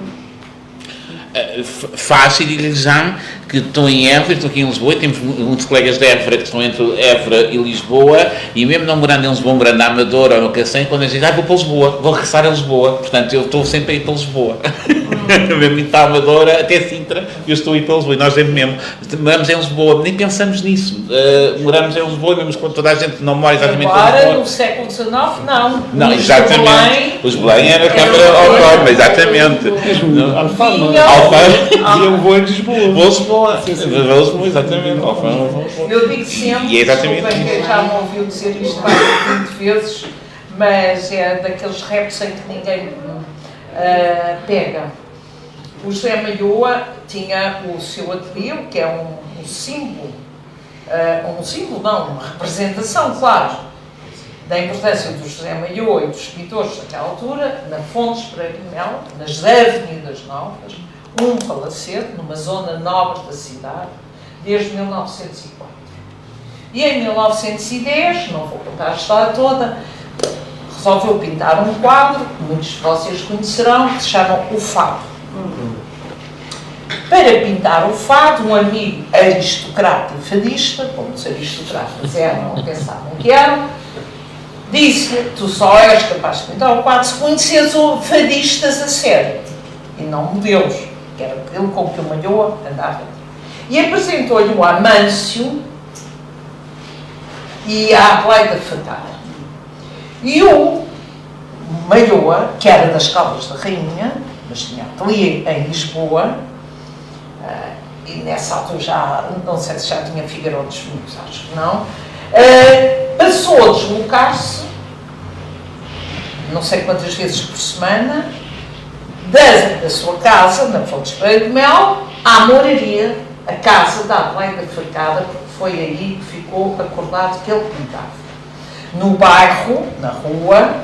Faz, e digo-lhe já que estou em Évora, estou aqui em Lisboa, e temos muitos colegas de Évora que estão entre Évora e Lisboa, e mesmo não morando em Lisboa, morando na Amadora ou no Cacém, quando a gente diz, vou para Lisboa, vou regressar a Lisboa, portanto eu estou sempre a ir para Lisboa. Mesmo indo para a Amadora, até Sintra, eu estou a ir para Lisboa, e nós mesmo moramos em Lisboa, nem pensamos nisso, moramos em Lisboa, vemos quando toda a gente não mora exatamente em Lisboa. Agora, no século XIX, não. Não, exatamente. Os Belém era a Câmara Autónoma, exatamente. Eu vou a Lisboa. Vou a Lisboa, exatamente. Eu digo sempre, E é exatamente desculpem quem já me ouviu dizer isto mais de 20 vezes, mas é daqueles raps em que ninguém pega. O José Malhoa tinha o seu ateliê, que é um símbolo, uma representação, claro, da importância do José Malhoa e dos pintores daquela altura, na Fontes Pereira de Melo, nas Avenidas Novas, um palacete, numa zona nobre da cidade, desde 1904. E em 1910, não vou contar a história toda, resolveu pintar um quadro, que muitos de vocês conhecerão, que se chama O Fado. Para pintar o fado, um amigo aristocrata e fadista, como os aristocratas eram ou pensavam que eram, disse-lhe, tu só és capaz de pintar o quadro se conheces fadistas a sério, e não modelos, que era aquele com que o Malhoa andava. E apresentou-lhe o Amâncio e a Adelaide Facada. E o Malhoa, que era das Caldas da Rainha, mas tinha ateliê em Lisboa, e nessa altura já, não sei se já tinha Figueiró disponíveis, acho que não, passou a deslocar-se, não sei quantas vezes por semana, da sua casa, na Fontes Pereira de Mel, à moraria, a casa da Adelaide Facada, porque foi aí que ficou acordado que ele pintava. No bairro, na rua,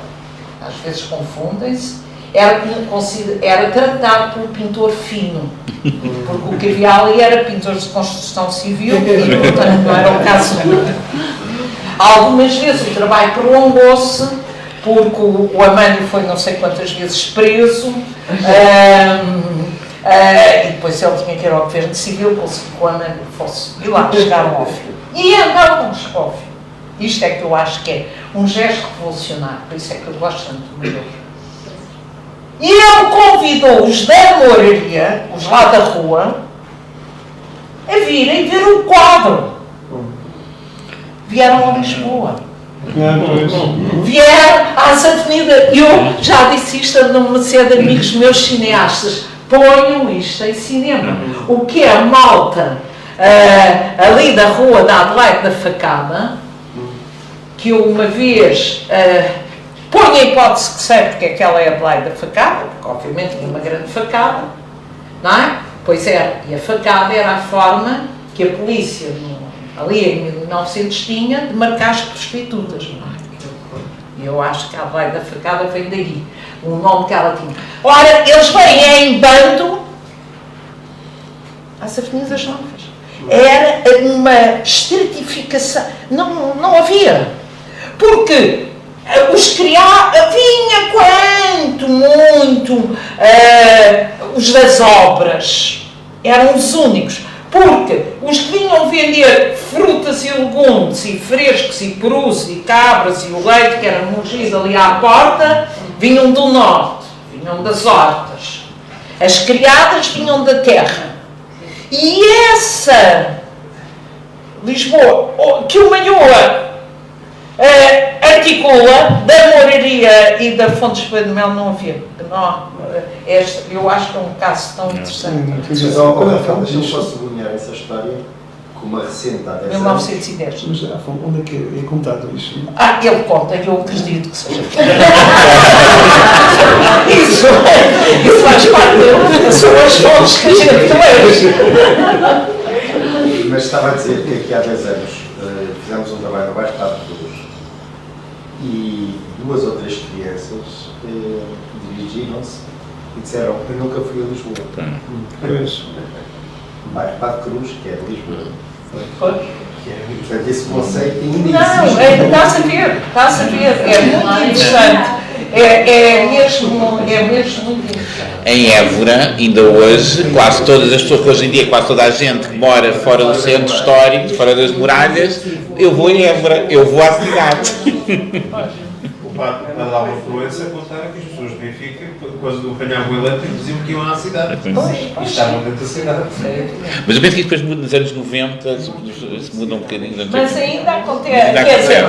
às vezes confundem-se, era tratado pelo pintor fino, porque o que havia ali era pintores de construção civil e, portanto, não era o caso. Algumas vezes o trabalho prolongou-se, porque o Amânio foi não sei quantas vezes preso, e depois ele tinha que ir ao governo civil, conseguiu que o Amânio fosse, e lá chegaram ao fio. E não chegou ao fio. Isto é que eu acho que é um gesto revolucionário, por isso é que eu gosto tanto do Malhoa. E ele convidou os da moraria, os lá da rua, a virem ver o quadro. Vieram a Lisboa. Vieram às avenidas. Eu já disse isto a uma série de amigos meus cineastas. Ponham isto em cinema. O que é a malta ali da rua da Adelaide da Facada, que eu uma vez... põe a hipótese que sei porque é que ela é a Adelaide da Facada, porque obviamente tinha uma grande facada, não é? Pois era, e a facada era a forma que a polícia, ali em 1900, tinha de marcar as prostitutas, não é? E eu acho que a Adelaide da Facada vem daí, o nome que ela tinha. Ora, eles vêm em bando às Avenidas Novas. Era uma estratificação, não havia, porque os criados, vinha quanto, muito, os das obras, eram os únicos. Porque os que vinham vender frutas e legumes e frescos e perus e cabras e o leite, que era no giz ali à porta, vinham do norte, vinham das hortas. As criadas vinham da terra. E essa Lisboa, que o Malhoa articula, da Moraria e da Fontes de Mel não havia. Não, eu acho que é um caso tão interessante. Mas, Rafael, deixa-me só sublinhar essa história com uma recente há 10 anos. 1910. Mas onde é que é contado isso? Ele conta, eu acredito que seja. Isso faz parte são as fontes que a gente lê. Mas estava a dizer que aqui há 10 anos fizemos um trabalho no bairro de Padre Cruz e 2 ou 3 crianças dirigiram-se e disseram: eu nunca fui a Lisboa. O bairro de Padre Cruz, que é de Lisboa. Portanto, esse conceito ainda existe. Não, está-se a ver, é muito interessante. É mesmo muito interessante. Em Évora, ainda hoje, quase todas as pessoas que hoje em dia, quase toda a gente que mora fora do centro histórico, fora das muralhas, eu vou em Évora, eu vou à cidade. O padre Álvaro Proença contara que as pessoas de Benfica, quando apanhavam o elétrico, diziam que iam à cidade. E estavam dentro da cidade. Mas eu penso que depois muda nos anos 90, se muda um bocadinho. Mas ainda acontece, quer dizer,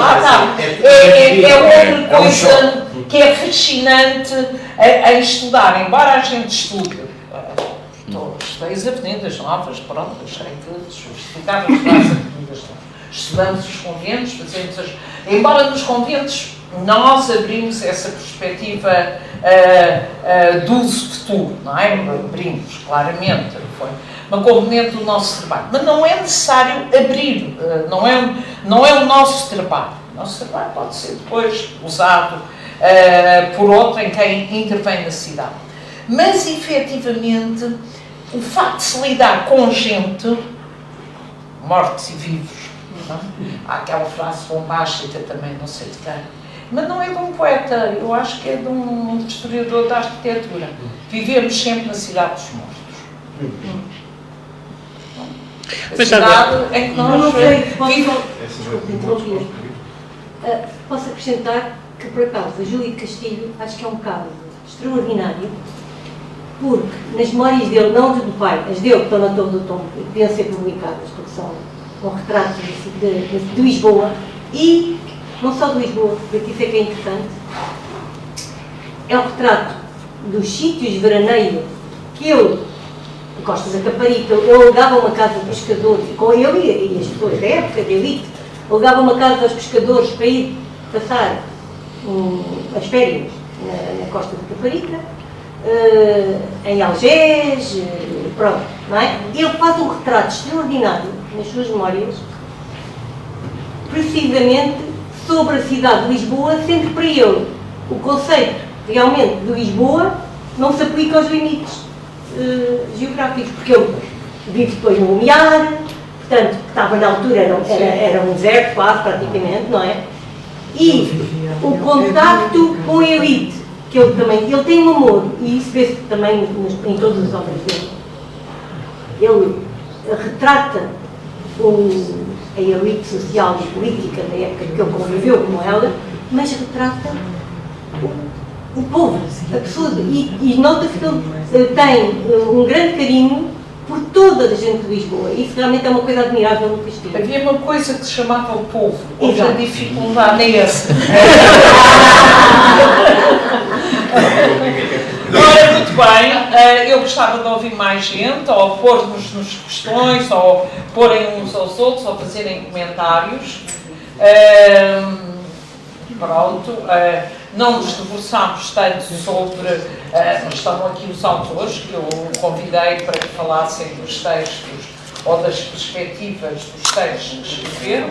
é outra coisa que é fascinante em estudar, embora a gente estude. Estudei as avenidas novas, pronto, achei que justificava estudar as avenidas novas. Estudamos os conventos, fazemos embora nos conventos nós abrimos essa perspectiva do uso futuro, não é? Abrimos, claramente, foi uma componente do nosso trabalho. Mas não é necessário abrir, não é o nosso trabalho. O nosso trabalho pode ser depois usado por outro em quem intervém na cidade. Mas, efetivamente, o facto de se lidar com gente, mortos e vivos, não é? Há aquela frase bombástica também, não sei de quem, mas não é de um poeta, eu acho que é de um historiador da arquitetura. Vivemos sempre na cidade dos mortos. A cidade em que nós vivemos. Posso acrescentar que, por acaso, a Júlia de Castilho acho que é um caso extraordinário, porque nas memórias dele, não do pai, as dele que estão na Torre do Tombo, que deviam ser publicadas, porque são com retratos de Lisboa, e não só de Lisboa, porque isso é que é interessante, é o retrato dos sítios de veraneio que ele, em Costa da Caparica, ele alugava uma casa de pescadores, com ele e as pessoas da época, da elite, alugava uma casa aos pescadores para ir passar as férias na Costa da Caparica, em Algés, pronto, não é? Ele faz um retrato extraordinário nas suas memórias, precisamente sobre a cidade de Lisboa, sendo que para ele o conceito realmente de Lisboa não se aplica aos limites geográficos, porque ele vive depois no Lumiar, portanto, que estava na altura, era um deserto quase, praticamente, não é? E o contacto com a elite, que ele tem um amor, e isso vê-se também em todas as obras dele. Ele retrata a elite social e política da época que ele conviveu com ela, mas retrata o povo, a pessoa, e nota-se que ele tem um grande carinho por toda a gente de Lisboa. Isso realmente é uma coisa admirável no Castilho. Havia uma coisa que se chamava o povo, hoje a dificuldade é essa. Ora, muito bem, eu gostava de ouvir mais gente, ou pôr-nos nas questões, ou porem uns aos outros, ou fazerem comentários. Pronto, não nos debruçámos tanto sobre, mas estão aqui os autores que eu convidei para que falassem dos textos ou das perspectivas dos textos que escreveram.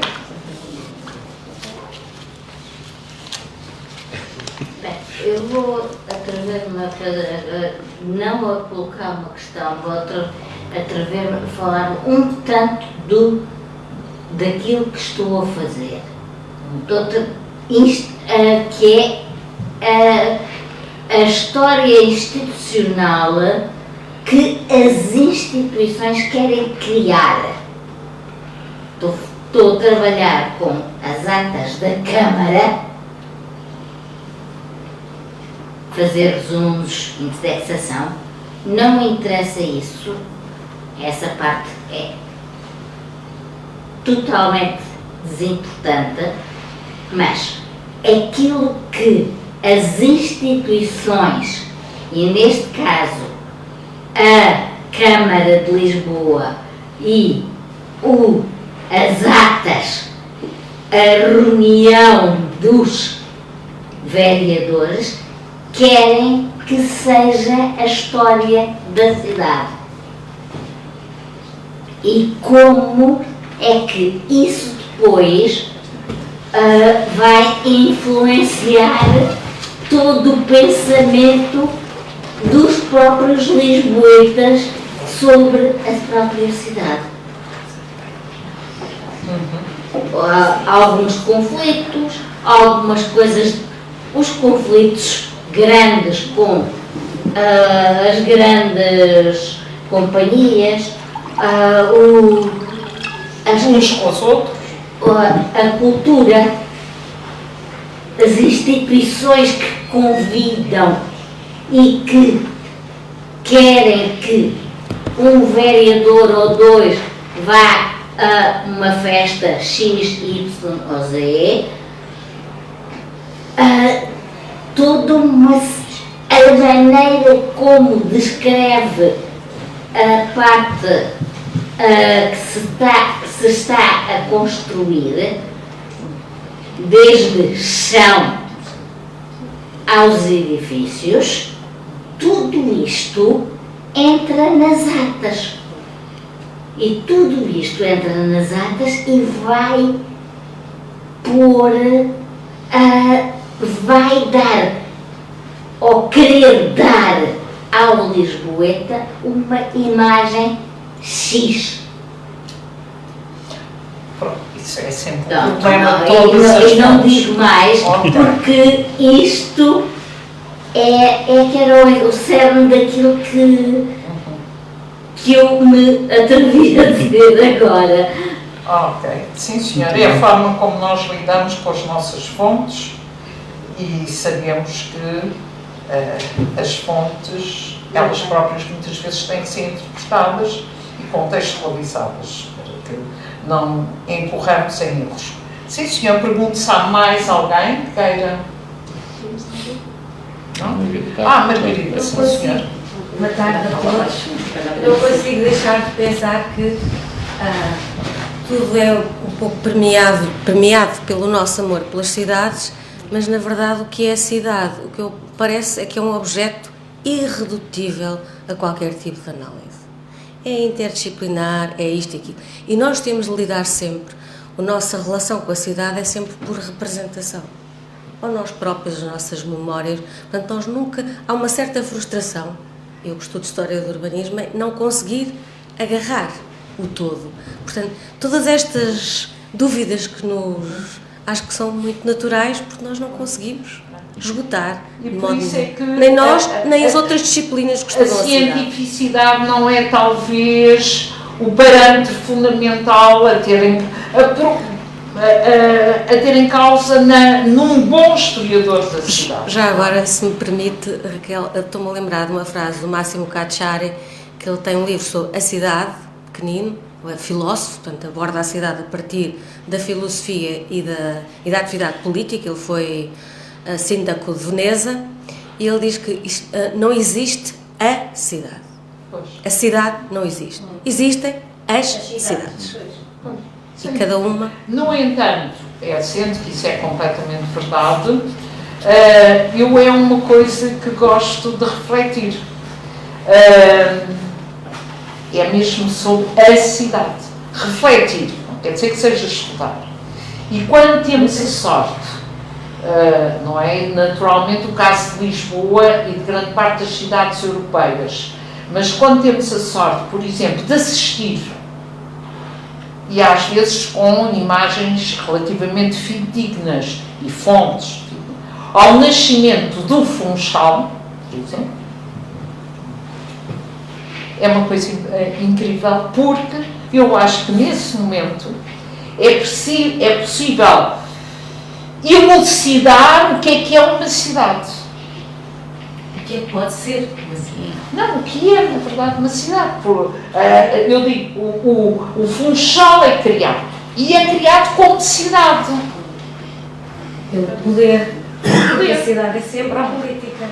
Bem, eu vou atrever-me não a colocar uma questão, vou atrever-me a falar um tanto daquilo que estou a fazer. Que é a história institucional que as instituições querem criar. Estou a trabalhar com as atas da Câmara, fazer resumos, indexação, não me interessa isso, essa parte é totalmente desimportante, mas aquilo que as instituições, e neste caso a Câmara de Lisboa e as atas, a reunião dos vereadores, querem que seja a história da cidade. E como é que isso depois vai influenciar todo o pensamento dos próprios lisboetas sobre a própria cidade. Alguns conflitos, algumas coisas, os conflitos grandes com as grandes companhias, uns com os outros, a cultura, as instituições que convidam e que querem que um vereador ou dois vá a uma festa X, Y ou Z, a maneira como descreve a parte que se está a construir, desde chão aos edifícios, tudo isto entra nas atas. E tudo isto entra nas atas e vai vai dar, ou querer dar ao lisboeta uma imagem X. Pronto, isso é sempre Não, um problema não, de todas as eu não fontes. digo mais, porque isto é que era o cerne daquilo que eu me atrevi a dizer agora. Ok, sim senhor. É a forma como nós lidamos com as nossas fontes e sabemos que as fontes, elas próprias muitas vezes têm que ser interpretadas e contextualizadas para que não incorramos em erros. Sim senhor, pergunto se há mais alguém que queira... Não? Margarida, sim senhor. Boa tarde a todos. Não consigo deixar de pensar que tudo é um pouco permeado pelo nosso amor pelas cidades, mas na verdade o que é a cidade, o que eu parece é que é um objeto irredutível a qualquer tipo de análise. É interdisciplinar, é isto e aquilo. E nós temos de lidar sempre, a nossa relação com a cidade é sempre por representação. Ou nós próprios, as nossas memórias, portanto nós nunca, há uma certa frustração, eu que estudo História do Urbanismo, é não conseguir agarrar o todo. Portanto, todas estas dúvidas que acho que são muito naturais, porque nós não conseguimos esgotar. E por isso é que nem nós, nem as outras disciplinas que estudam a cientificidade não é talvez o parâmetro fundamental a ter em causa num bom historiador da cidade. Já agora, se me permite, Raquel, estou-me a lembrar de uma frase do Máximo Cacciari, que ele tem um livro sobre a cidade, pequenino, é filósofo, portanto aborda a cidade a partir da filosofia e da atividade política. Ele foi síndaco de Veneza e ele diz que não existe a cidade. A cidade não existe. Existem as cidades. E cada uma... No entanto, sendo que isso é completamente verdade, eu é uma coisa que gosto de refletir. É mesmo sobre a cidade. Refletir, não quer dizer que seja estudar. E quando temos a sorte, não é naturalmente o caso de Lisboa e de grande parte das cidades europeias, mas quando temos a sorte, por exemplo, de assistir, e às vezes com imagens relativamente fidedignas e fontes, ao nascimento do Funchal, por exemplo, é uma coisa incrível, porque eu acho que nesse momento é possível elucidar o que é uma cidade. O que é que pode ser uma cidade? Não, o que é, na verdade, uma cidade. Eu digo, o Funchal é criado. E é criado como cidade. Pelo poder. A cidade é sempre a política.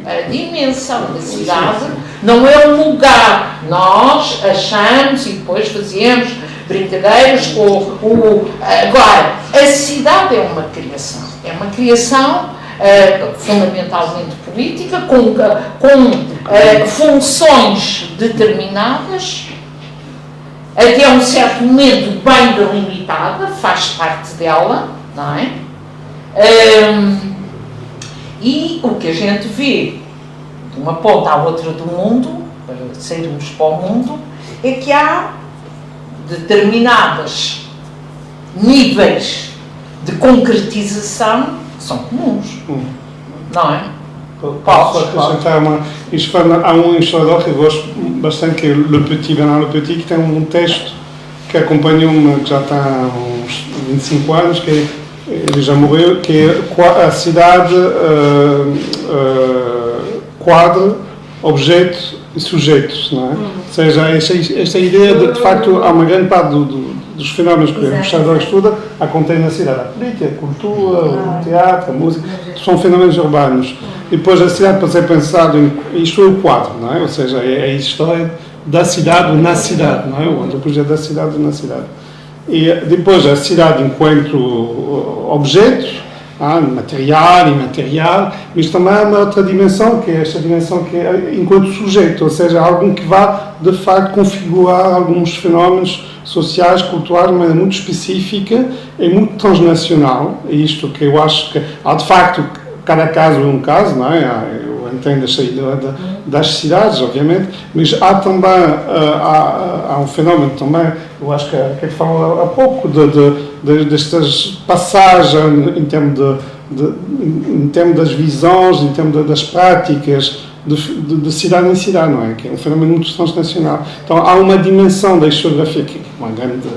A dimensão da cidade não é um lugar. Nós achamos e depois fazemos brincadeiras com agora, a cidade é uma criação. É uma criação fundamentalmente política, com funções determinadas, até um certo momento bem delimitada, faz parte dela, não é? E o que a gente vê de uma ponta à outra do mundo, para sairmos para o mundo, é que há determinados níveis de concretização que são comuns, não é? Posso acrescentar há um historiador que eu gosto bastante, que é Bernard Le Petit, que tem um texto que acompanhou-me, que já está há uns 25 anos, que ele já morreu, que é a cidade quadro, objeto e sujeitos, não é? Ou seja, esta ideia de facto, há uma grande parte dos fenómenos que o historiador estuda acontece na cidade. A política, a cultura, o teatro, a música, são fenómenos urbanos. E depois a cidade pode ser pensado isto é o quadro, não é? Ou seja, é a história da cidade ou na cidade, não é? O antropologia da cidade ou na cidade. E depois a cidade enquanto objeto, material e imaterial, mas também há uma outra dimensão, que é esta dimensão que é enquanto sujeito, ou seja, algo que vai de facto configurar alguns fenómenos sociais, culturais, de maneira muito específica e muito transnacional. É isto que eu acho que há de facto, cada caso é um caso, não é? Eu entendo a saída das cidades, obviamente, mas há também há um fenómeno também, eu acho que ele falou há pouco, destas passagens em termos das visões, em termos das práticas, de cidade em cidade, não é? Que é um fenómeno muito transnacional. Então há uma dimensão da historiografia, que é uma grande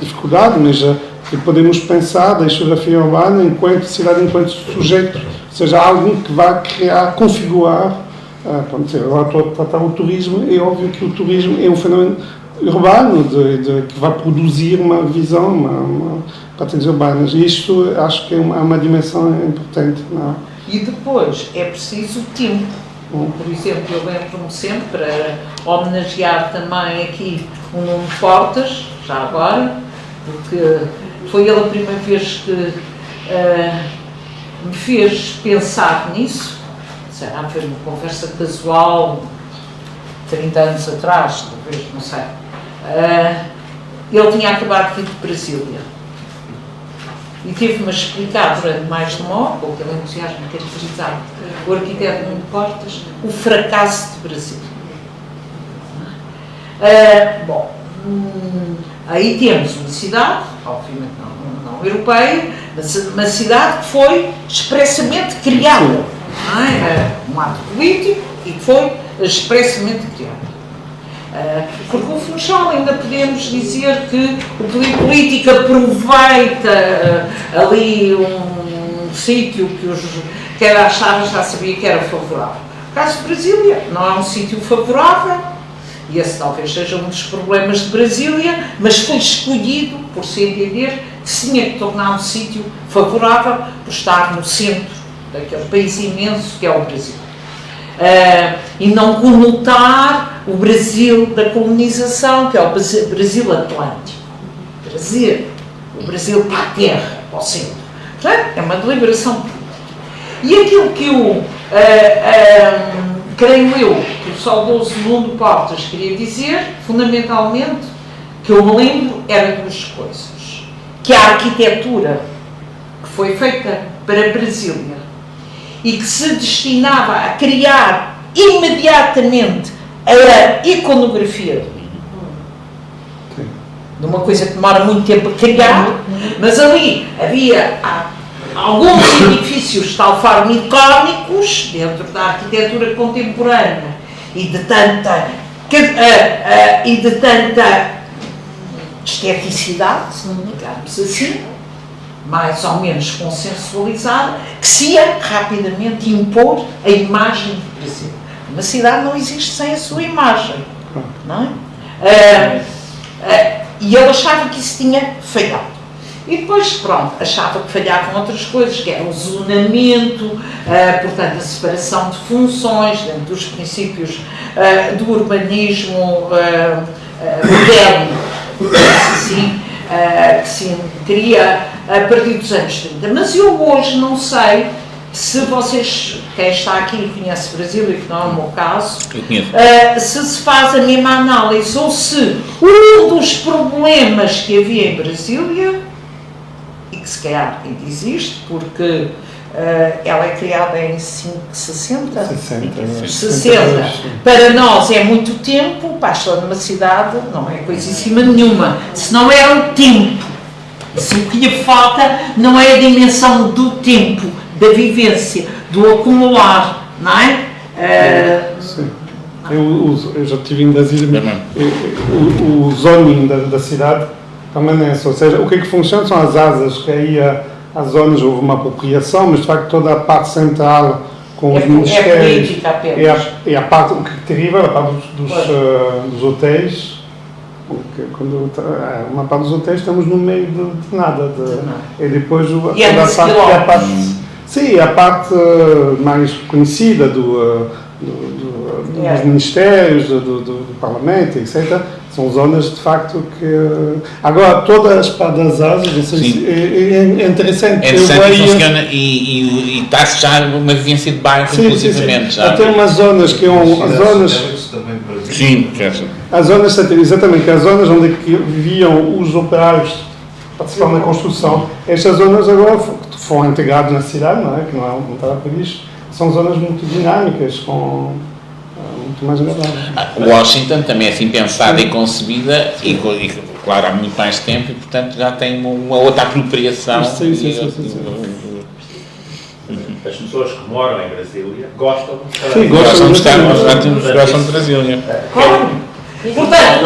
dificuldade, mas que podemos pensar da historiografia urbana enquanto cidade, enquanto sujeito, ou seja, algo que vai criar, configurar. Agora estou a tratar o turismo, é óbvio que o turismo é um fenómeno urbano, que vai produzir uma visão, patentes urbanas. E isto acho que é uma dimensão importante. Não é? E depois é preciso tempo. Por exemplo, eu lembro-me sempre, para homenagear também aqui o Nuno Portas, já agora, porque foi ele a primeira vez que me fez pensar nisso. Será que foi uma conversa casual, 30 anos atrás, talvez, não sei. Ele tinha acabado de vir de Brasília e teve-me a explicar durante mais de uma hora, com aquele entusiasmo caracterizado o arquiteto Nuno Portas, o fracasso de Brasília. Aí temos uma cidade, obviamente não europeia, mas uma cidade que foi expressamente criada. Não é? Um ato político e que foi expressamente criado. Porque o Funchal ainda podemos dizer que o poder político aproveita ali um sítio que era achava, já sabia que era favorável. O caso de Brasília não é um sítio favorável, e esse talvez seja um dos problemas de Brasília, mas foi escolhido por se entender que se tinha que tornar um sítio favorável por estar no centro daquele país imenso que é o Brasil. E não conotar o Brasil da colonização, que é o Brasil Atlântico. O Brasil para a terra, para o centro. Portanto, é uma deliberação política. E aquilo que eu, creio eu, que o saudoso Nuno Portas queria dizer, fundamentalmente, que eu me lembro, era duas coisas. Que a arquitetura que foi feita para Brasília e que se destinava a criar imediatamente a iconografia de uma coisa que demora muito tempo a criar, mas ali havia alguns edifícios de tal forma icónicos dentro da arquitetura contemporânea e de tanta e de tanta esteticidade, digamos assim, mais ou menos consensualizada, que se ia rapidamente impor a imagem do Brasil. Uma cidade não existe sem a sua imagem, não é? E ele achava que isso tinha falhado. E depois, pronto, achava que falhavam outras coisas, que era o zonamento, portanto, a separação de funções dentro dos princípios do urbanismo moderno, assim, que se cria a partir dos anos 30. Mas eu hoje não sei se vocês, quem está aqui conhece Brasília, que não é o meu caso, se faz a mesma análise, ou se um dos problemas que havia em Brasília, e que se calhar ainda existe, porque ela é criada em 60, para nós é muito tempo, para a história de uma cidade não é coisíssima nenhuma, se não é o tempo, se o que lhe falta não é a dimensão do tempo, da vivência, do acumular, não é? Sim. Eu já estive em Brasília, o zoning da cidade permanece, ou seja, o que é que funciona são as asas, que aí as zonas houve uma apropriação, mas de facto toda a parte central com os ministérios é a parte, o que é terrível, a parte dos hotéis, uma parte dos hotéis estamos no meio de nada, e depois toda a parte, sim, a parte mais conhecida dos ministérios, do Parlamento, etc., são zonas de facto que... Agora, todas as das asas, é interessante. É interessante que funciona e está-se já uma vivência de bairro, inclusivamente. Há até umas zonas que as zonas, exatamente, as zonas onde viviam os operários participando na construção, estas zonas agora foram integradas na cidade, não é? Que não estava previsto. São zonas muito dinâmicas, muito mais agradáveis. Washington também é assim pensada e concebida e, claro, há muito mais tempo e, portanto, já tem uma outra apropriação. Sim. As pessoas que moram em Brasília gostam de Brasília. Portanto,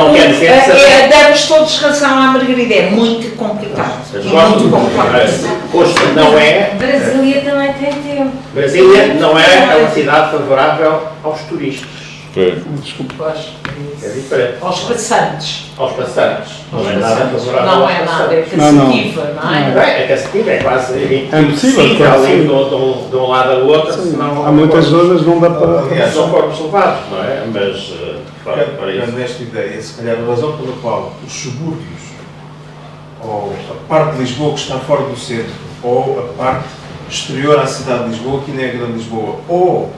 damos todos razão à Margarida, é muito complicado. Não é. Brasília também tem tempo. Brasília não é uma cidade favorável aos turistas. Desculpa. É diferente. Aos passantes. Não é nada favorável. Não é nada, é cansativa, não é? É cansativa, é quase impossível ali de um lado ao outro. Senão, há muitas zonas não dá para... São corpos levados, não é? Mas, Pegando esta ideia, se calhar a razão pela qual os subúrbios, ou a parte de Lisboa que está fora do centro, ou a parte exterior à cidade de Lisboa, que não é a Grande Lisboa, ou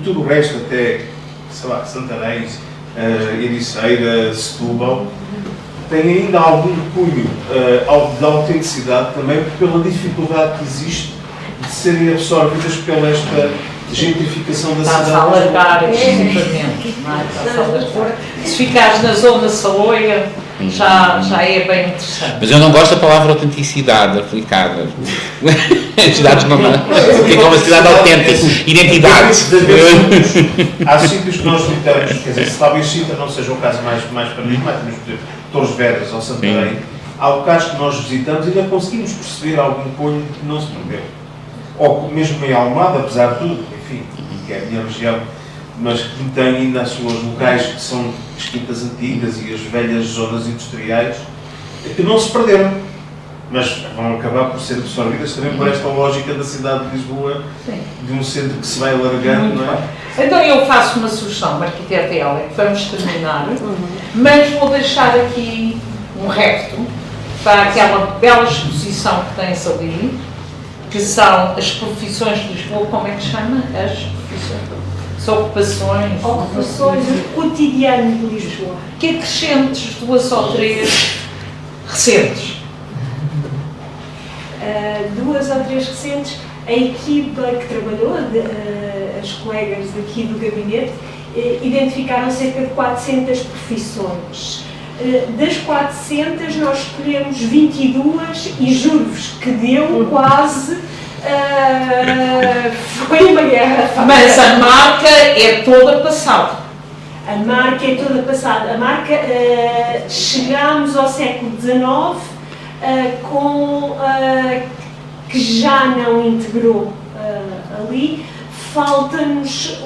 tudo o resto até, sei lá, Santarém, Ericeira, Setúbal, tem ainda algum cunho de autenticidade também pela dificuldade que existe de serem absorvidas pela esta gentrificação da cidade. Estás a alargar excessivamente, não é? Se ficares na zona saloia, já é bem interessante. Mas eu não gosto da palavra autenticidade aplicada. As cidades não dão. O que é uma cidade autêntica? Identidade. Há sítios que nós visitamos, quer dizer, se talvez Sintra não seja o caso mais paradigmático, mas por exemplo, Torres Vedras ou Santarém, há locais que nós visitamos e ainda conseguimos perceber algum cunho que não se perdeu. Ou mesmo em Almada, apesar de tudo, enfim, que é a minha região, mas que tem ainda as suas locais que são as quintas antigas e as velhas zonas industriais, que não se perderam, mas vão acabar por ser absorvidas também por esta lógica da cidade de Lisboa, de um centro que se vai alargando, não é? Então eu faço uma sugestão, uma arquiteta Helen, vamos terminar, mas vou deixar aqui um repto para aquela bela exposição que tens ali, que são as profissões de Lisboa, como é que se chama? As profissões. Ocupações. Ocupações, o cotidiano de Lisboa. Que acrescentes 2 ou 3 recentes? 2 ou 3 recentes. A equipa que trabalhou, as colegas daqui do gabinete, identificaram cerca de 400 profissões. Das 400 nós escolhemos 22 e juro-vos que deu quase, foi uma guerra. Mas a marca é toda passada. A marca é toda passada. A marca, chegámos ao século XIX que já não integrou ali. Falta-nos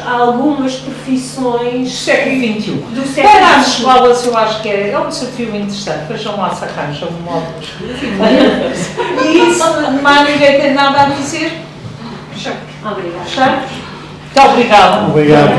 algumas profissões do século XXI. Para as escolas, eu acho que é um desafio interessante. Vejam lá se arranjam móveis. E isso, mais ninguém tem nada a dizer. Obrigada. Muito obrigada. Obrigado.